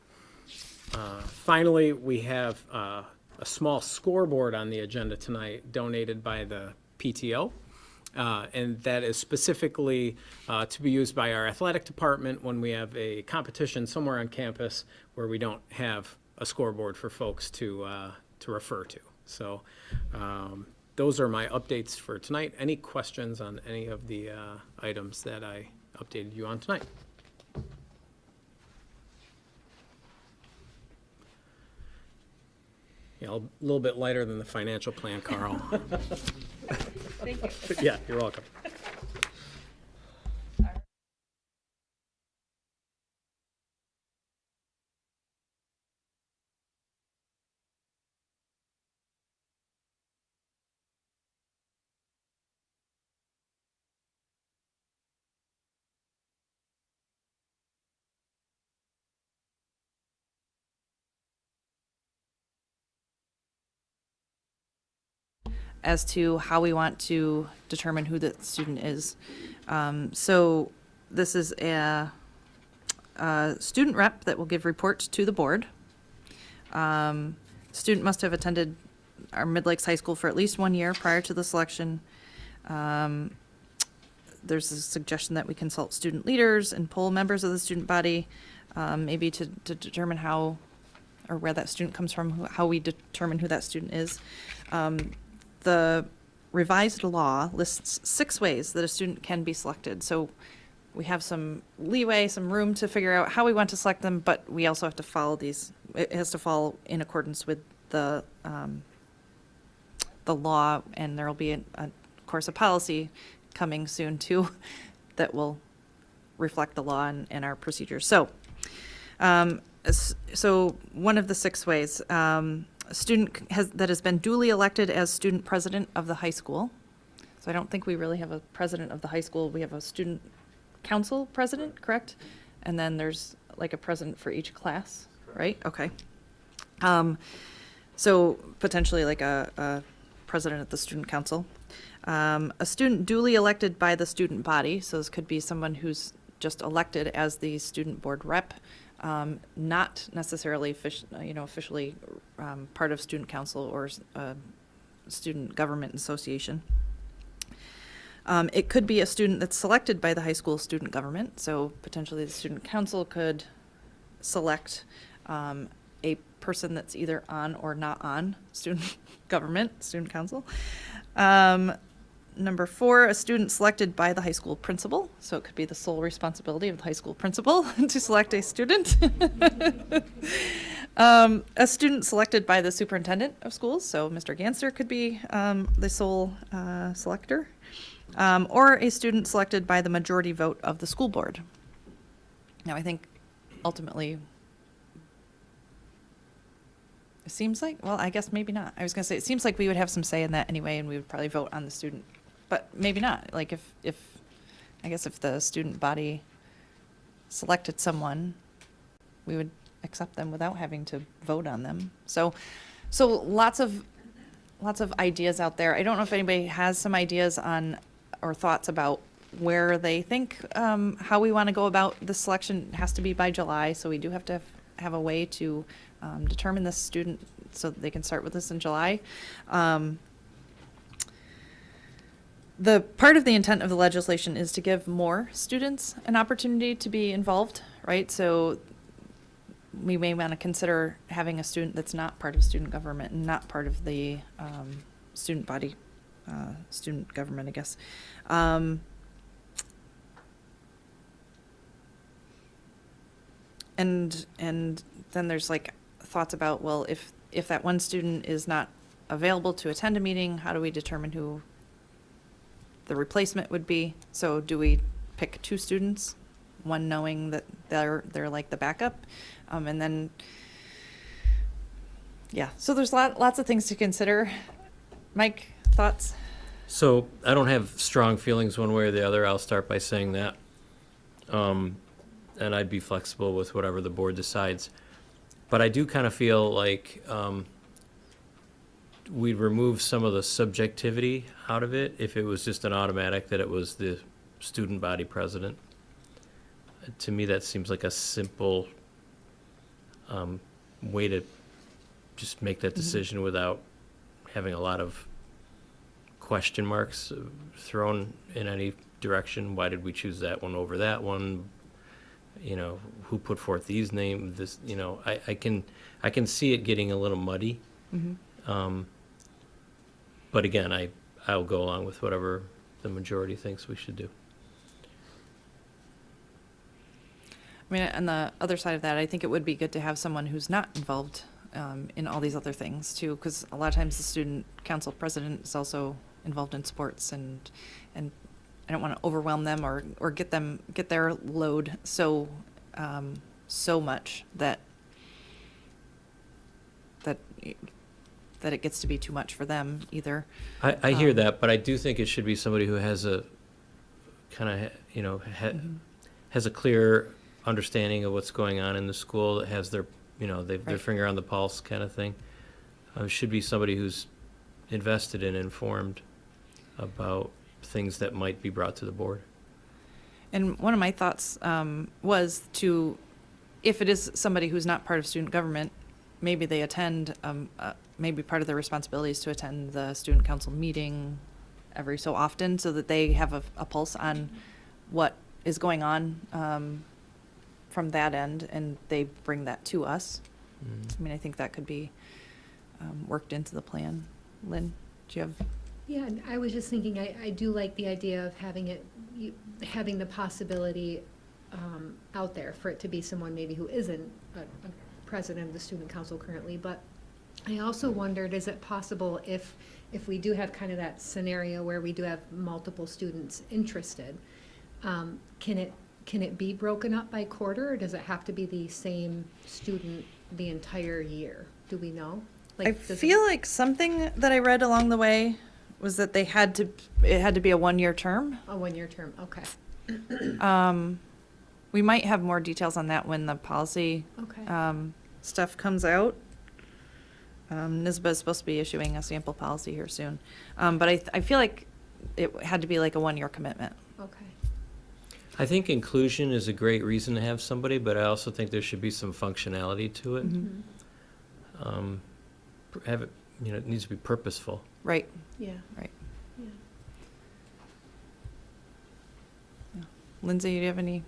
Finally, we have a small scoreboard on the agenda tonight donated by the PTO. And that is specifically to be used by our athletic department when we have a competition somewhere on campus where we don't have a scoreboard for folks to refer to. So those are my updates for tonight. Any questions on any of the items that I updated you on tonight? Yeah, a little bit lighter than the financial plan, Carl. Thank you. Yeah, you're welcome. as to how we want to determine who the student is. So this is a student rep that will give reports to the board. Student must have attended our Mid Lakes High School for at least 1 year prior to the selection. There's a suggestion that we consult student leaders and poll members of the student body, maybe to determine how or where that student comes from, how we determine who that student is. The revised law lists 6 ways that a student can be selected. So we have some leeway, some room to figure out how we want to select them, but we also have to follow these. It has to fall in accordance with the law, and there will be, of course, a policy coming soon too that will reflect the law and our procedures. So, so one of the 6 ways, a student that has been duly elected as student president of the high school. So I don't think we really have a president of the high school. We have a student council president, correct? And then there's like a president for each class, right? Okay. So potentially like a president of the student council. A student duly elected by the student body. So this could be someone who's just elected as the student board rep, not necessarily officially part of student council or student government association. It could be a student that's selected by the high school student government. So potentially the student council could select a person that's either on or not on student government, student council. Number 4, a student selected by the high school principal. So it could be the sole responsibility of the high school principal to select a student. A student selected by the superintendent of schools. So Mr. Ganster could be the sole selector. Or a student selected by the majority vote of the school board. Now, I think ultimately, it seems like, well, I guess maybe not. I was going to say, it seems like we would have some say in that anyway, and we would probably vote on the student. But maybe not. Like I guess if the student body selected someone, we would accept them without having to vote on them. So lots of ideas out there. I don't know if anybody has some ideas on or thoughts about where they think how we want to go about the selection. It has to be by July, so we do have to have a way to determine this student so that they can start with us in July. The part of the intent of the legislation is to give more students an opportunity to be involved, right? So we may want to consider having a student that's not part of student government and not part of the student body, student government, I guess. And then there's like thoughts about, well, if that one student is not available to attend a meeting, how do we determine who the replacement would be? So do we pick 2 students, one knowing that they're like the backup, and then yeah. So there's lots of things to consider. Mike, thoughts? So I don't have strong feelings one way or the other. I'll start by saying that. And I'd be flexible with whatever the board decides. But I do kind of feel like we'd remove some of the subjectivity out of it if it was just an automatic that it was the student body president. To me, that seems like a simple way to just make that decision without having a lot of question marks thrown in any direction. Why did we choose that one over that one? You know, who put forth these names? This, you know, I can see it getting a little muddy. But again, I'll go along with whatever the majority thinks we should do. I mean, on the other side of that, I think it would be good to have someone who's not involved in all these other things too, because a lot of times the student council president is also involved in sports, and I don't want to overwhelm them or get their load so much that it gets to be too much for them either. I hear that, but I do think it should be somebody who has a kind of, you know, has a clear understanding of what's going on in the school, that has their, you know, their finger on the pulse kind of thing. Should be somebody who's invested and informed about things that might be brought to the board. And one of my thoughts was to, if it is somebody who's not part of student government, maybe they attend, maybe part of their responsibility is to attend the student council meeting every so often so that they have a pulse on what is going on from that end, and they bring that to us. I mean, I think that could be worked into the plan. Lynn, do you have? Yeah, and I was just thinking, I do like the idea of having the possibility out there for it to be someone maybe who isn't a president of the student council currently, but I also wondered, is it possible if we do have kind of that scenario where we do have multiple students interested, can it be broken up by quarter, or does it have to be the same student the entire year? Do we know? I feel like something that I read along the way was that it had to be a 1-year term. A 1-year term, okay. We might have more details on that when the policy stuff comes out. NISBA is supposed to be issuing a sample policy here soon. But I feel like it had to be like a 1-year commitment. Okay. I think inclusion is a great reason to have somebody, but I also think there should be some functionality to it. Have it, you know, it needs to be purposeful. Right. Yeah. Right. Yeah. Yeah. Lindsay, do you have any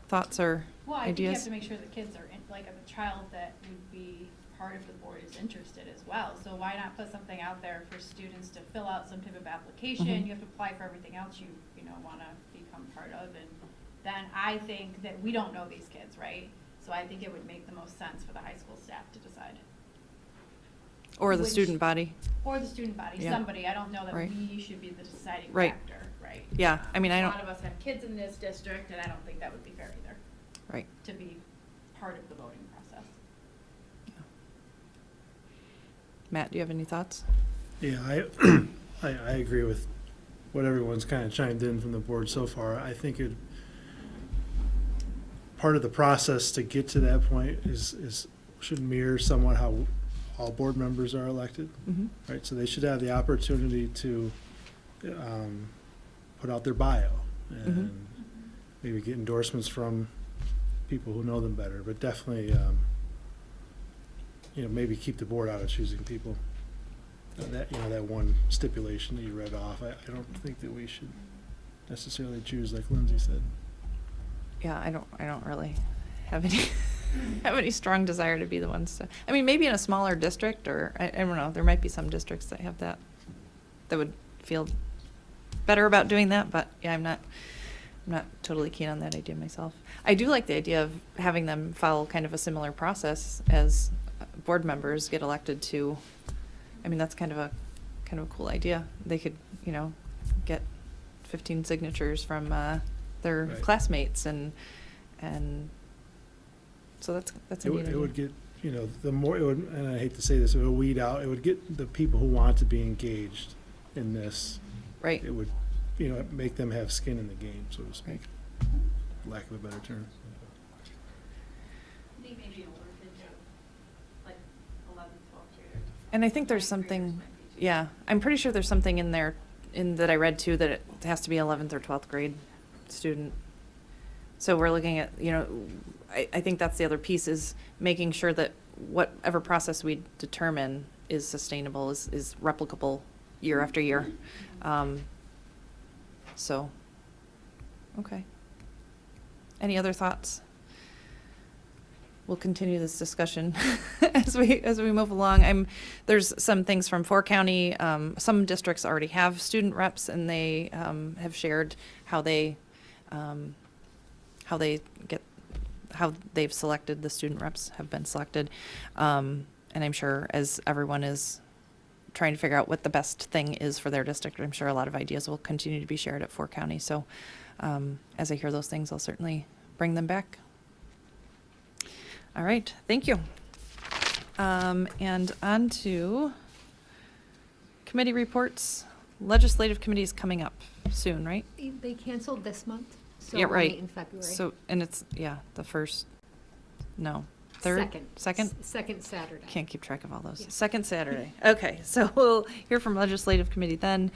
thoughts or Well, I think you have ideas? to make sure the kids are, like, a child that would be part of the board is interested as well. So why not put something out there for students to fill out some type of application? You have to apply for everything else you want to become part of. And then I think that we don't know these kids, right? So I think it would make the most sense for the high school staff to decide. Or the student body? Or the student body, Yeah. somebody. I don't know that Right. we should be the deciding Right. factor, right? Yeah, I mean, I A don't. lot of us have kids in this district, and I don't think that would be fair either. Right. To be part of the voting process. Matt, do you have any thoughts? Yeah, I agree with what everyone's kind of chimed in from the board so far. I think part of the process to get to that point should mirror somewhat how all board members are elected, right? So they should have the opportunity to put out their bio and maybe get endorsements from people who know them better, but definitely, maybe keep the board out of choosing people. That one stipulation that you read off, I don't think that we should necessarily choose, like Lindsay said. Yeah, I don't really have any strong desire to be the ones to. I mean, maybe in a smaller district, or I don't know. There might be some districts that have that would feel better about doing that. But yeah, I'm not totally keen on that idea myself. I do like the idea of having them follow kind of a similar process as board members get elected to. I mean, that's kind of a cool idea. They could, get 15 signatures from their classmates, and so that's a neat idea. It would get, the more it would, and I hate to say this, it would weed out. It would get the people who want to be engaged in this, Right. it would, make them have skin in the game, so to speak, lack of a better term. I think maybe a work into like 11th, 12th grade. And I think there's something, yeah, I'm pretty sure there's something in there, that I read too, that it has to be 11th or 12th grade student. So we're looking at, I think that's the other piece, is making sure that whatever process we determine is sustainable, is replicable year after year. So, okay. Any other thoughts? We'll continue this discussion as we move along. There's some things from 4 County. Some districts already have student reps, and they have shared how they've selected, the student reps have been selected. And I'm sure as everyone is trying to figure out what the best thing is for their district, I'm sure a lot of ideas will continue to be shared at 4 County. So as I hear those things, I'll certainly bring them back. All right, thank you. And on to committee reports. Legislative committee is coming up soon, right? They canceled this month, so Yeah, we'll right. meet in February. So, and it's, the first, no, third? Second? Second Saturday. Can't keep track of all those. Yeah. Second Saturday. Okay, so we'll hear from legislative committee then.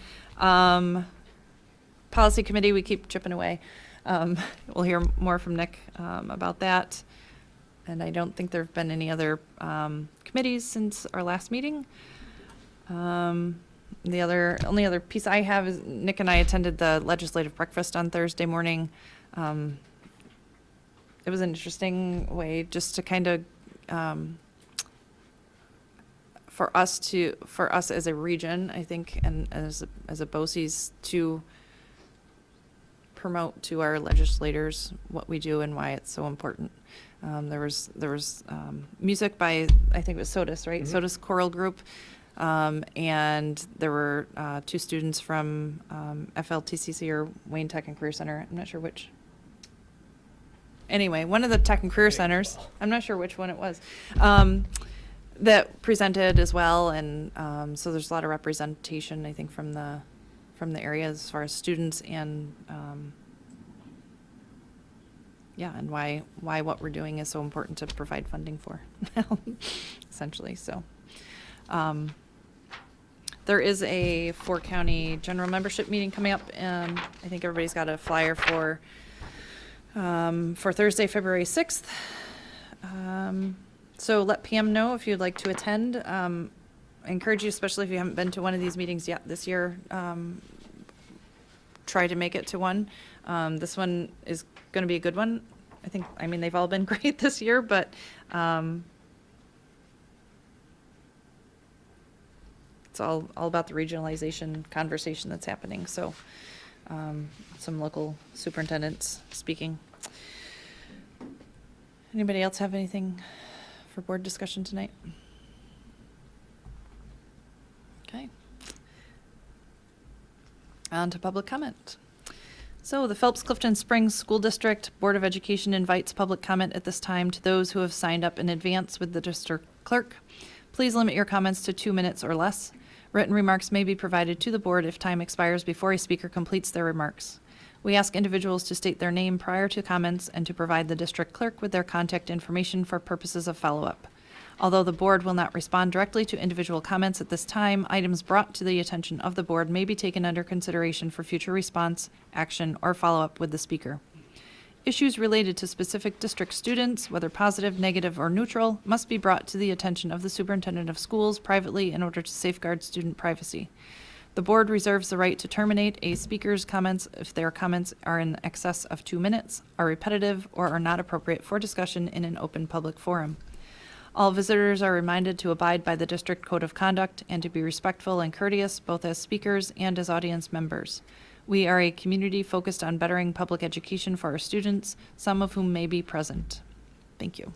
Policy committee, we keep chipping away. We'll hear more from Nick about that. And I don't think there have been any other committees since our last meeting. The only other piece I have is Nick and I attended the legislative breakfast on Thursday morning. It was an interesting way just to kind of, for us as a region, I think, and as a BOCES, to promote to our legislators what we do and why it's so important. There was music by, I think it was SOTUS, right? SOTUS Choral Group. And there were 2 students from FLTCC or Wayne Tech and Career Center. I'm not sure which. Anyway, one of the Tech and Career Centers, I'm not sure which one it was, that presented as well. And so there's a lot of representation, I think, from the area as far as students and and why what we're doing is so important to provide funding for, essentially. So there is a 4 County general membership meeting coming up, and I think everybody's got a flyer for Thursday, February 6th. So let Pam know if you'd like to attend. I encourage you, especially if you haven't been to one of these meetings yet this year, try to make it to one. This one is going to be a good one. I mean, they've all been great this year, but it's all about the regionalization conversation that's happening. So some local superintendents speaking. Anybody else have anything for board discussion tonight? Okay. On to public comment. So the Phelps-Clifton Springs School District Board of Education invites public comment at this time to those who have signed up in advance with the district clerk. Please limit your comments to 2 minutes or less. Written remarks may be provided to the board if time expires before a speaker completes their remarks. We ask individuals to state their name prior to comments and to provide the district clerk with their contact information for purposes of follow-up. Although the board will not respond directly to individual comments at this time, items brought to the attention of the board may be taken under consideration for future response, action, or follow-up with the speaker. Issues related to specific district students, whether positive, negative, or neutral, must be brought to the attention of the superintendent of schools privately in order to safeguard student privacy. The board reserves the right to terminate a speaker's comments if their comments are in excess of 2 minutes, are repetitive, or are not appropriate for discussion in an open public forum. All visitors are reminded to abide by the district code of conduct and to be respectful and courteous both as speakers and as audience members. We are a community focused on bettering public education for our students, some of whom may be present. Thank you.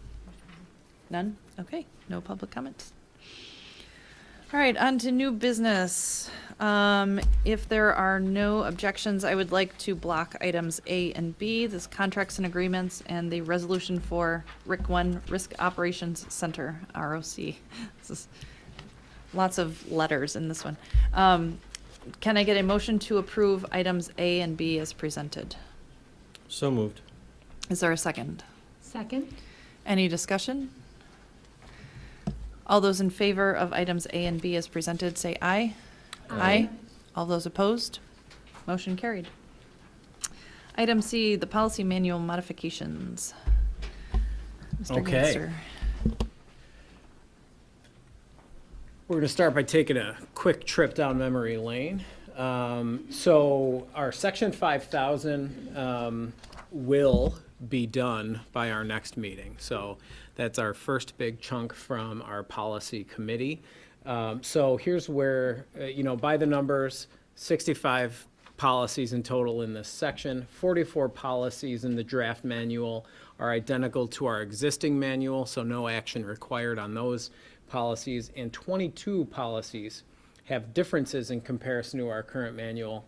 None? Okay, no public comments. All right, on to new business. If there are no objections, I would like to block items A and B, this contracts and agreements, and the resolution for RIC 1, Risk Operations Center, ROC. This is lots of letters in this one. Can I get a motion to approve items A and B as presented? So moved. Is there a second? Second? Any discussion? All those in favor of items A and B as presented, say aye. Aye. All those opposed? Motion carried. Item C, the policy manual modifications. Mr. Okay. Ginster. We're going to start by taking a quick trip down memory lane. So our Section 5000 will be done by our next meeting. So that's our first big chunk from our policy committee. So here's where, by the numbers, 65 policies in total in this section. 44 policies in the draft manual are identical to our existing manual, so no action required on those policies. And 22 policies have differences in comparison to our current manual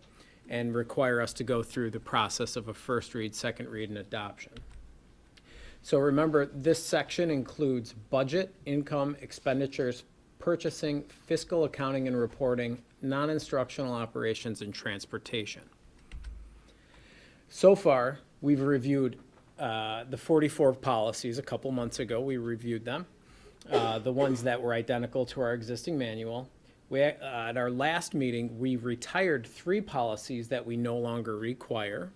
and require us to go through the process of a first read, second read, and adoption. So remember, this section includes budget, income, expenditures, purchasing, fiscal accounting and reporting, non-instructional operations, and transportation. So far, we've reviewed the 44 policies. A couple months ago, we reviewed them, the ones that were identical to our existing manual. At our last meeting, we retired 3 policies that we no longer require.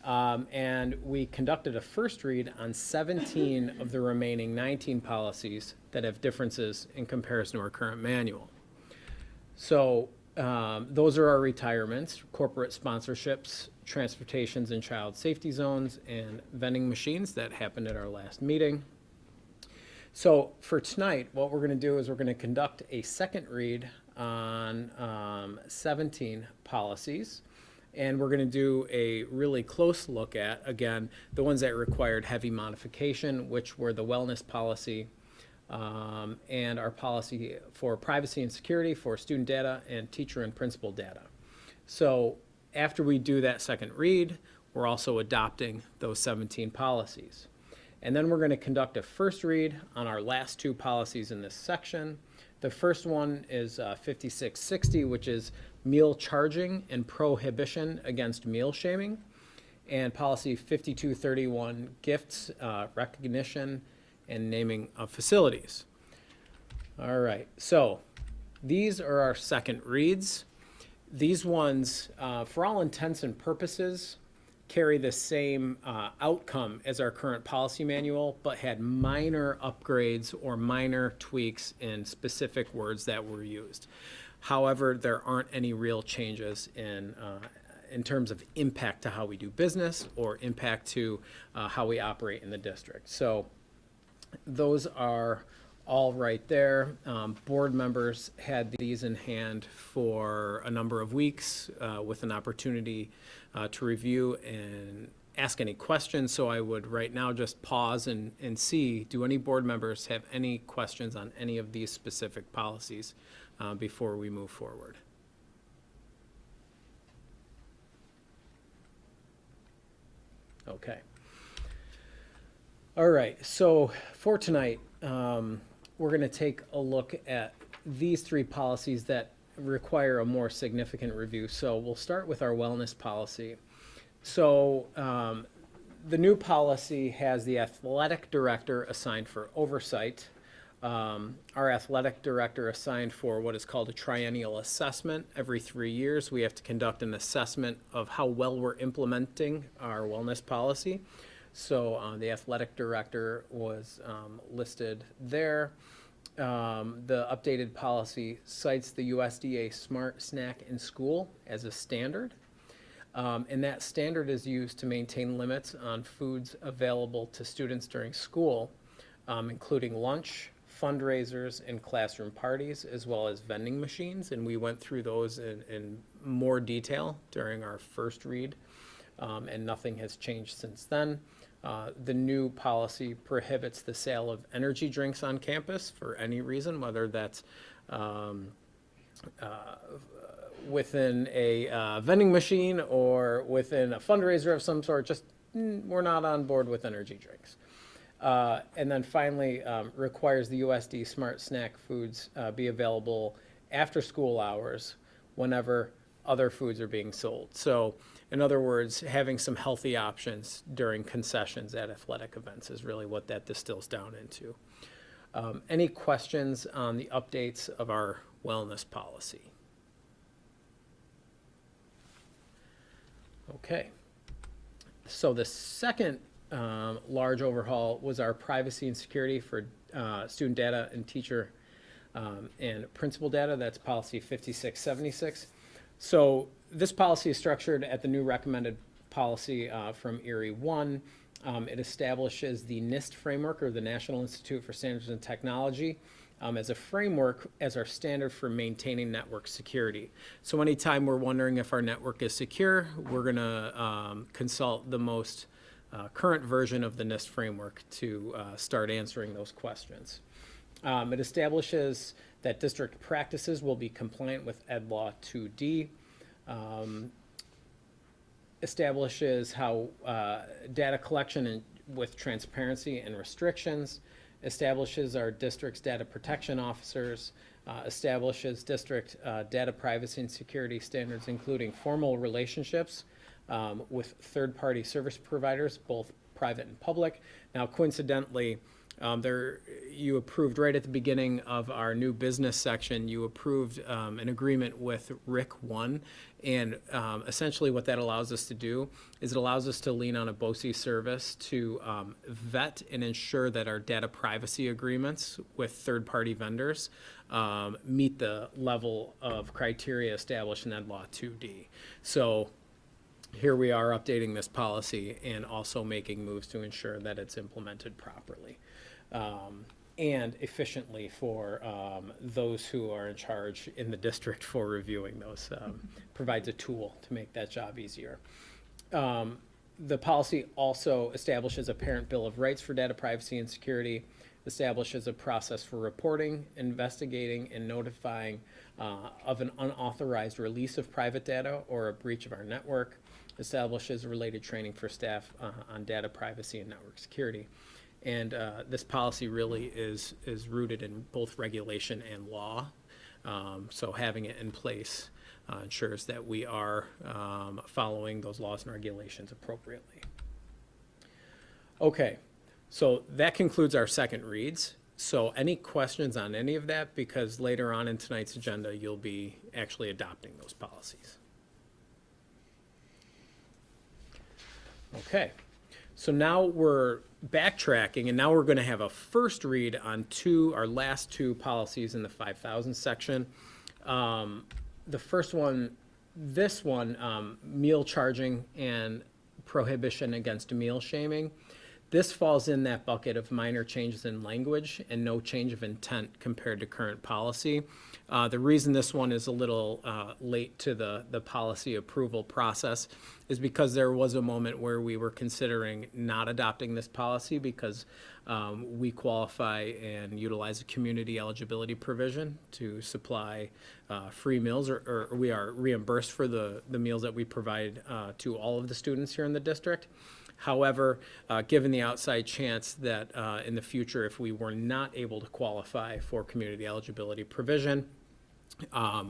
And we conducted a first read on 17 of the remaining 19 policies that have differences in comparison to our current manual. So those are our retirements: corporate sponsorships, transportations and child safety zones, and vending machines that happened at our last meeting. So for tonight, what we're going to do is we're going to conduct a second read on 17 policies. And we're going to do a really close look at, again, the ones that required heavy modification, which were the wellness policy and our policy for privacy and security for student data and teacher and principal data. So after we do that second read, we're also adopting those 17 policies. And then we're going to conduct a first read on our last 2 policies in this section. The first one is 5660, which is meal charging and prohibition against meal shaming, and policy 5231, gifts, recognition, and naming of facilities. All right, so these are our second reads. These ones, for all intents and purposes, carry the same outcome as our current policy manual, but had minor upgrades or minor tweaks in specific words that were used. However, there aren't any real changes in terms of impact to how we do business or impact to how we operate in the district. So those are all right there. Board members had these in hand for a number of weeks with an opportunity to review and ask any questions. So I would right now just pause and see, do any board members have any questions on any of these specific policies before we move forward? Okay. All right, so for tonight, we're going to take a look at these 3 policies that require a more significant review. So we'll start with our wellness policy. So the new policy has the athletic director assigned for oversight. Our athletic director assigned for what is called a triennial assessment. Every 3 years, we have to conduct an assessment of how well we're implementing our wellness policy. So the athletic director was listed there. The updated policy cites the USDA Smart Snack in School as a standard. And that standard is used to maintain limits on foods available to students during school, including lunch, fundraisers, and classroom parties, as well as vending machines. And we went through those in more detail during our first read, and nothing has changed since then. The new policy prohibits the sale of energy drinks on campus for any reason, whether that's within a vending machine or within a fundraiser of some sort. Just we're not on board with energy drinks. And then finally, requires the USD Smart Snack Foods be available after school hours whenever other foods are being sold. So in other words, having some healthy options during concessions at athletic events is really what that distills down into. Any questions on the updates of our wellness policy? Okay. So the second large overhaul was our privacy and security for student data and teacher and principal data. That's policy 5676. So this policy is structured at the new recommended policy from Erie 1. It establishes the NIST framework, or the National Institute for Standards and Technology, as a framework as our standard for maintaining network security. So anytime we're wondering if our network is secure, we're going to consult the most current version of the NIST framework to start answering those questions. It establishes that district practices will be compliant with Ed Law 2D. Establishes how data collection with transparency and restrictions, establishes our district's data protection officers, establishes district data privacy and security standards, including formal relationships with third-party service providers, both private and public. Now, coincidentally, you approved right at the beginning of our new business section, you approved an agreement with RIC 1. And essentially what that allows us to do is it allows us to lean on a BOE service to vet and ensure that our data privacy agreements with third-party vendors meet the level of criteria established in Ed Law 2D. So here we are updating this policy and also making moves to ensure that it's implemented properly and efficiently for those who are in charge in the district for reviewing those. Provides a tool to make that job easier. The policy also establishes a parent bill of rights for data privacy and security, establishes a process for reporting, investigating, and notifying of an unauthorized release of private data or a breach of our network, establishes related training for staff on data privacy and network security. And this policy really is rooted in both regulation and law. So having it in place ensures that we are following those laws and regulations appropriately. Okay, so that concludes our second reads. So any questions on any of that? Because later on in tonight's agenda, you'll be actually adopting those policies. Okay, so now we're backtracking, and now we're going to have a first read on our last two policies in the 5,000 section. The first one, this one, meal charging and prohibition against meal shaming. This falls in that bucket of minor changes in language and no change of intent compared to current policy. The reason this one is a little late to the policy approval process is because there was a moment where we were considering not adopting this policy because we qualify and utilize a community eligibility provision to supply free meals, or we are reimbursed for the meals that we provide to all of the students here in the district. However, given the outside chance that in the future, if we were not able to qualify for community eligibility provision,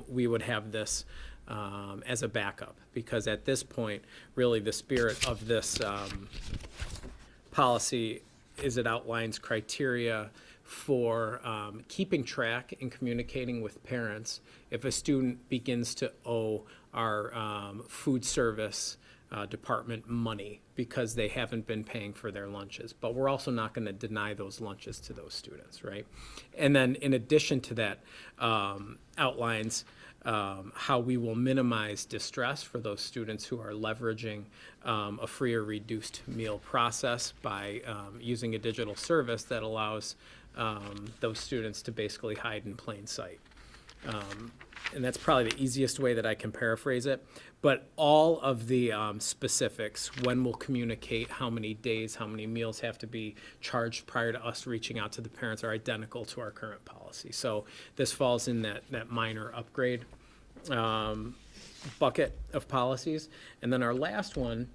we would have this as a backup, because at this point, really the spirit of this policy is it outlines criteria for keeping track and communicating with parents if a student begins to owe our food service department money because they haven't been paying for their lunches. But we're also not going to deny those lunches to those students, right? And then in addition to that, outlines how we will minimize distress for those students who are leveraging a free or reduced meal process by using a digital service that allows those students to basically hide in plain sight. And that's probably the easiest way that I can paraphrase it. But all of the specifics, when we'll communicate, how many days, how many meals have to be charged prior to us reaching out to the parents, are identical to our current policy. So this falls in that minor upgrade bucket of policies. And then our last one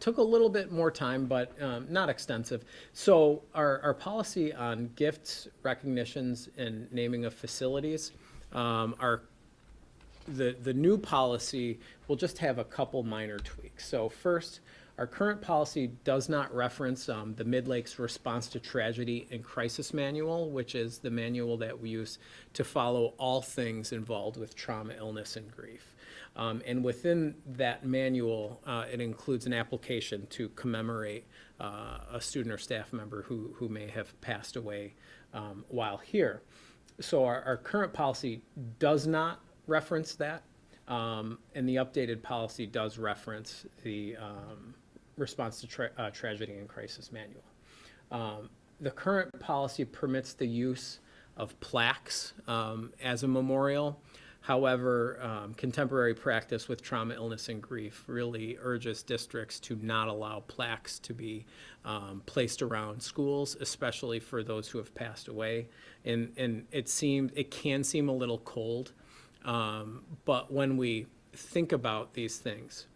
took a little bit more time, but not extensive. So our policy on gifts, recognitions, and naming of facilities, our the new policy will just have a couple minor tweaks. So first, our current policy does not reference the Mid-Lakes Response to Tragedy and Crisis Manual, which is the manual that we use to follow all things involved with trauma, illness, and grief. And within that manual, it includes an application to commemorate a student or staff member who may have passed away while here. So our current policy does not reference that, and the updated policy does reference the Response to Tragedy and Crisis Manual. The current policy permits the use of plaques as a memorial. However, contemporary practice with trauma, illness, and grief really urges districts to not allow plaques to be placed around schools, especially for those who have passed away. And it can seem a little cold, but when we think about these things,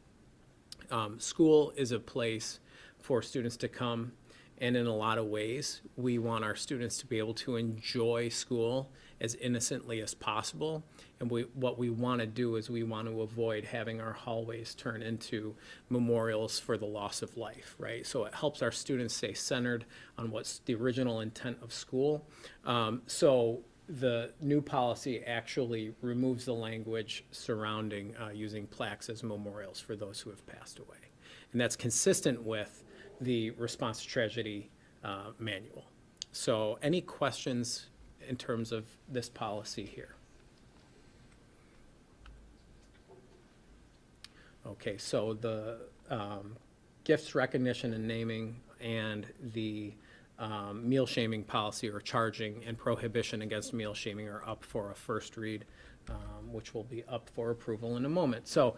school is a place for students to come, and in a lot of ways, we want our students to be able to enjoy school as innocently as possible. And what we want to do is we want to avoid having our hallways turn into memorials for the loss of life, right? So it helps our students stay centered on what's the original intent of school. So the new policy actually removes the language surrounding using plaques as memorials for those who have passed away. And that's consistent with the Response to Tragedy manual. So any questions in terms of this policy here? Okay, so the gifts, recognition, and naming, and the meal shaming policy, or charging and prohibition against meal shaming, are up for a first read, which will be up for approval in a moment. So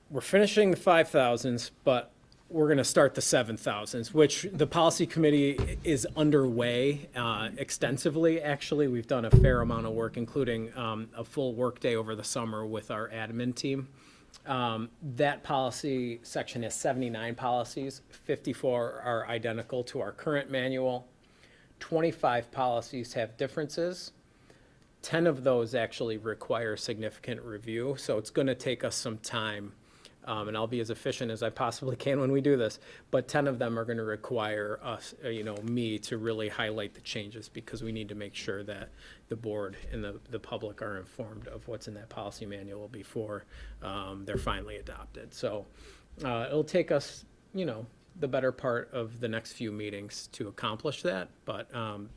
we're finishing the 5,000s, but we're going to start the 7,000s, which the policy committee is underway extensively. Actually, we've done a fair amount of work, including a full workday over the summer with our admin team. That policy section has 79 policies. 54 are identical to our current manual. 25 policies have differences. 10 of those actually require significant review, so it's going to take us some time. And I'll be as efficient as I possibly can when we do this, but 10 of them are going to require us, me, to really highlight the changes, because we need to make sure that the board and the public are informed of what's in that policy manual before they're finally adopted. So it'll take us, the better part of the next few meetings to accomplish that, but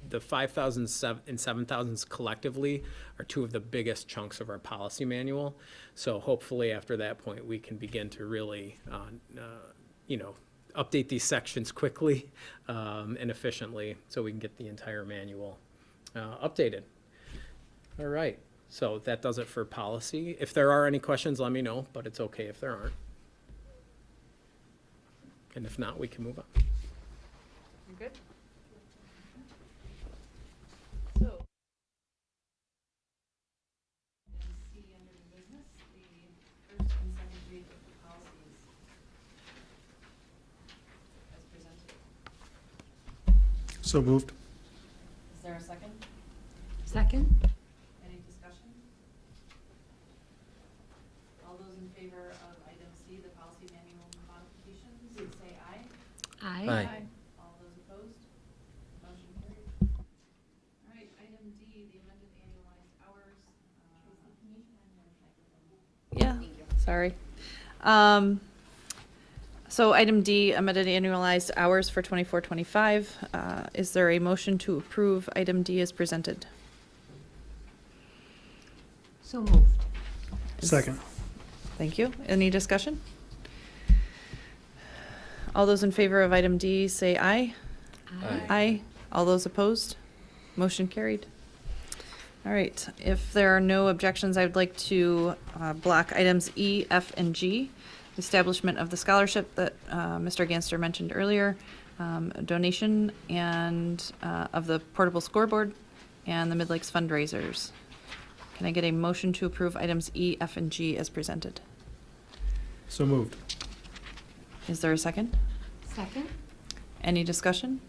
the 5,000 and 7,000s collectively are two of the biggest chunks of our policy manual. So hopefully after that point, we can begin to really, update these sections quickly and efficiently, so we can get the entire manual updated. All right, so that does it for policy. If there are any questions, let me know, but it's okay if there aren't. And if not, we can move on. You're good? So. See under new business, the first and second read of the policies as presented. So moved. Is there a second? Second? Any discussion? All those in favor of item C, the policy manual modifications, say aye. Aye. Aye. All those opposed? Motion carried. All right, item D, the amended annualized hours. Yeah, sorry. So item D, amended annualized hours for 24-25. Is there a motion to approve item D as presented? So moved. Second. Thank you. Any discussion? All those in favor of item D, say aye. Aye. Aye. All those opposed? Motion carried. All right, if there are no objections, I would like to block items E, F, and G. Establishment of the scholarship that Mr. Ganster mentioned earlier, donation and of the portable scoreboard, and the Mid-Lakes fundraisers. Can I get a motion to approve items E, F, and G as presented? So moved. Is there a second? Second? Any discussion?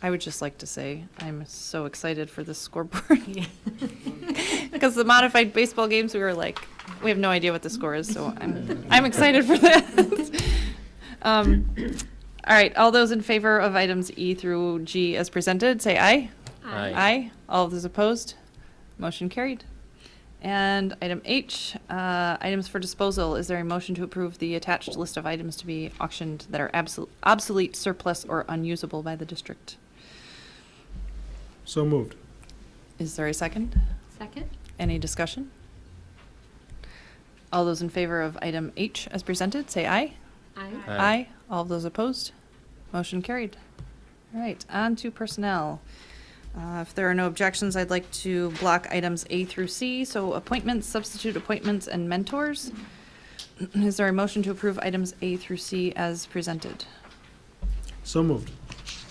I would just like to say I'm so excited for this scoreboard. because the modified baseball games, we were like, we have no idea what the score is, so I'm excited for that. All right, all those in favor of items E through G as presented, say aye. Aye. Aye. All those opposed? Motion carried. And item H, items for disposal. Is there a motion to approve the attached list of items to be auctioned that are obsolete, surplus, or unusable by the district? So moved. Is there a second? Second? Any discussion? All those in favor of item H as presented, say aye. Aye. Aye. All of those opposed? Motion carried. All right, on to personnel. If there are no objections, I'd like to block items A through C, so appointments, substitute appointments, and mentors. Is there a motion to approve items A through C as presented? So moved.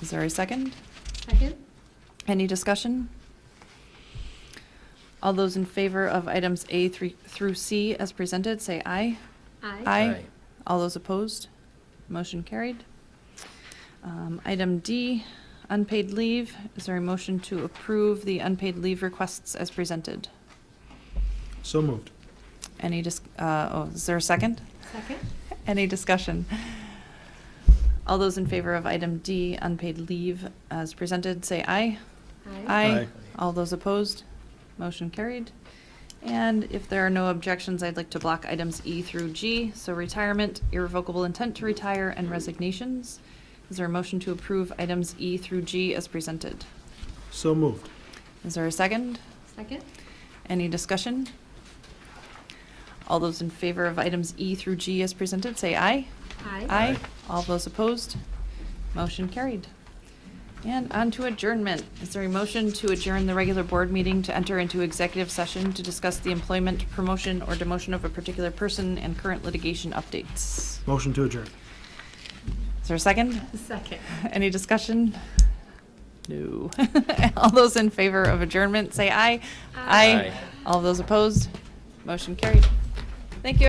Is there a second? Second? Any discussion? All those in favor of items A through C as presented, say aye. Aye. Aye. All those opposed? Motion carried. Item D, unpaid leave. Is there a motion to approve the unpaid leave requests as presented? So moved. Any is there a second? Second? Any discussion? All those in favor of item D, unpaid leave as presented, say aye. Aye. Aye. All those opposed? Motion carried. And if there are no objections, I'd like to block items E through G, so retirement, irrevocable intent to retire, and resignations. Is there a motion to approve items E through G as presented? So moved. Is there a second? Second? Any discussion? All those in favor of items E through G as presented, say aye. Aye. Aye. All those opposed? Motion carried. And on to adjournment. Is there a motion to adjourn the regular board meeting to enter into executive session to discuss the employment, promotion, or demotion of a particular person and current litigation updates? Motion to adjourn. Is there a second? Second. Any discussion? No. All those in favor of adjournment, say aye. Aye. Aye. All those opposed? Motion carried.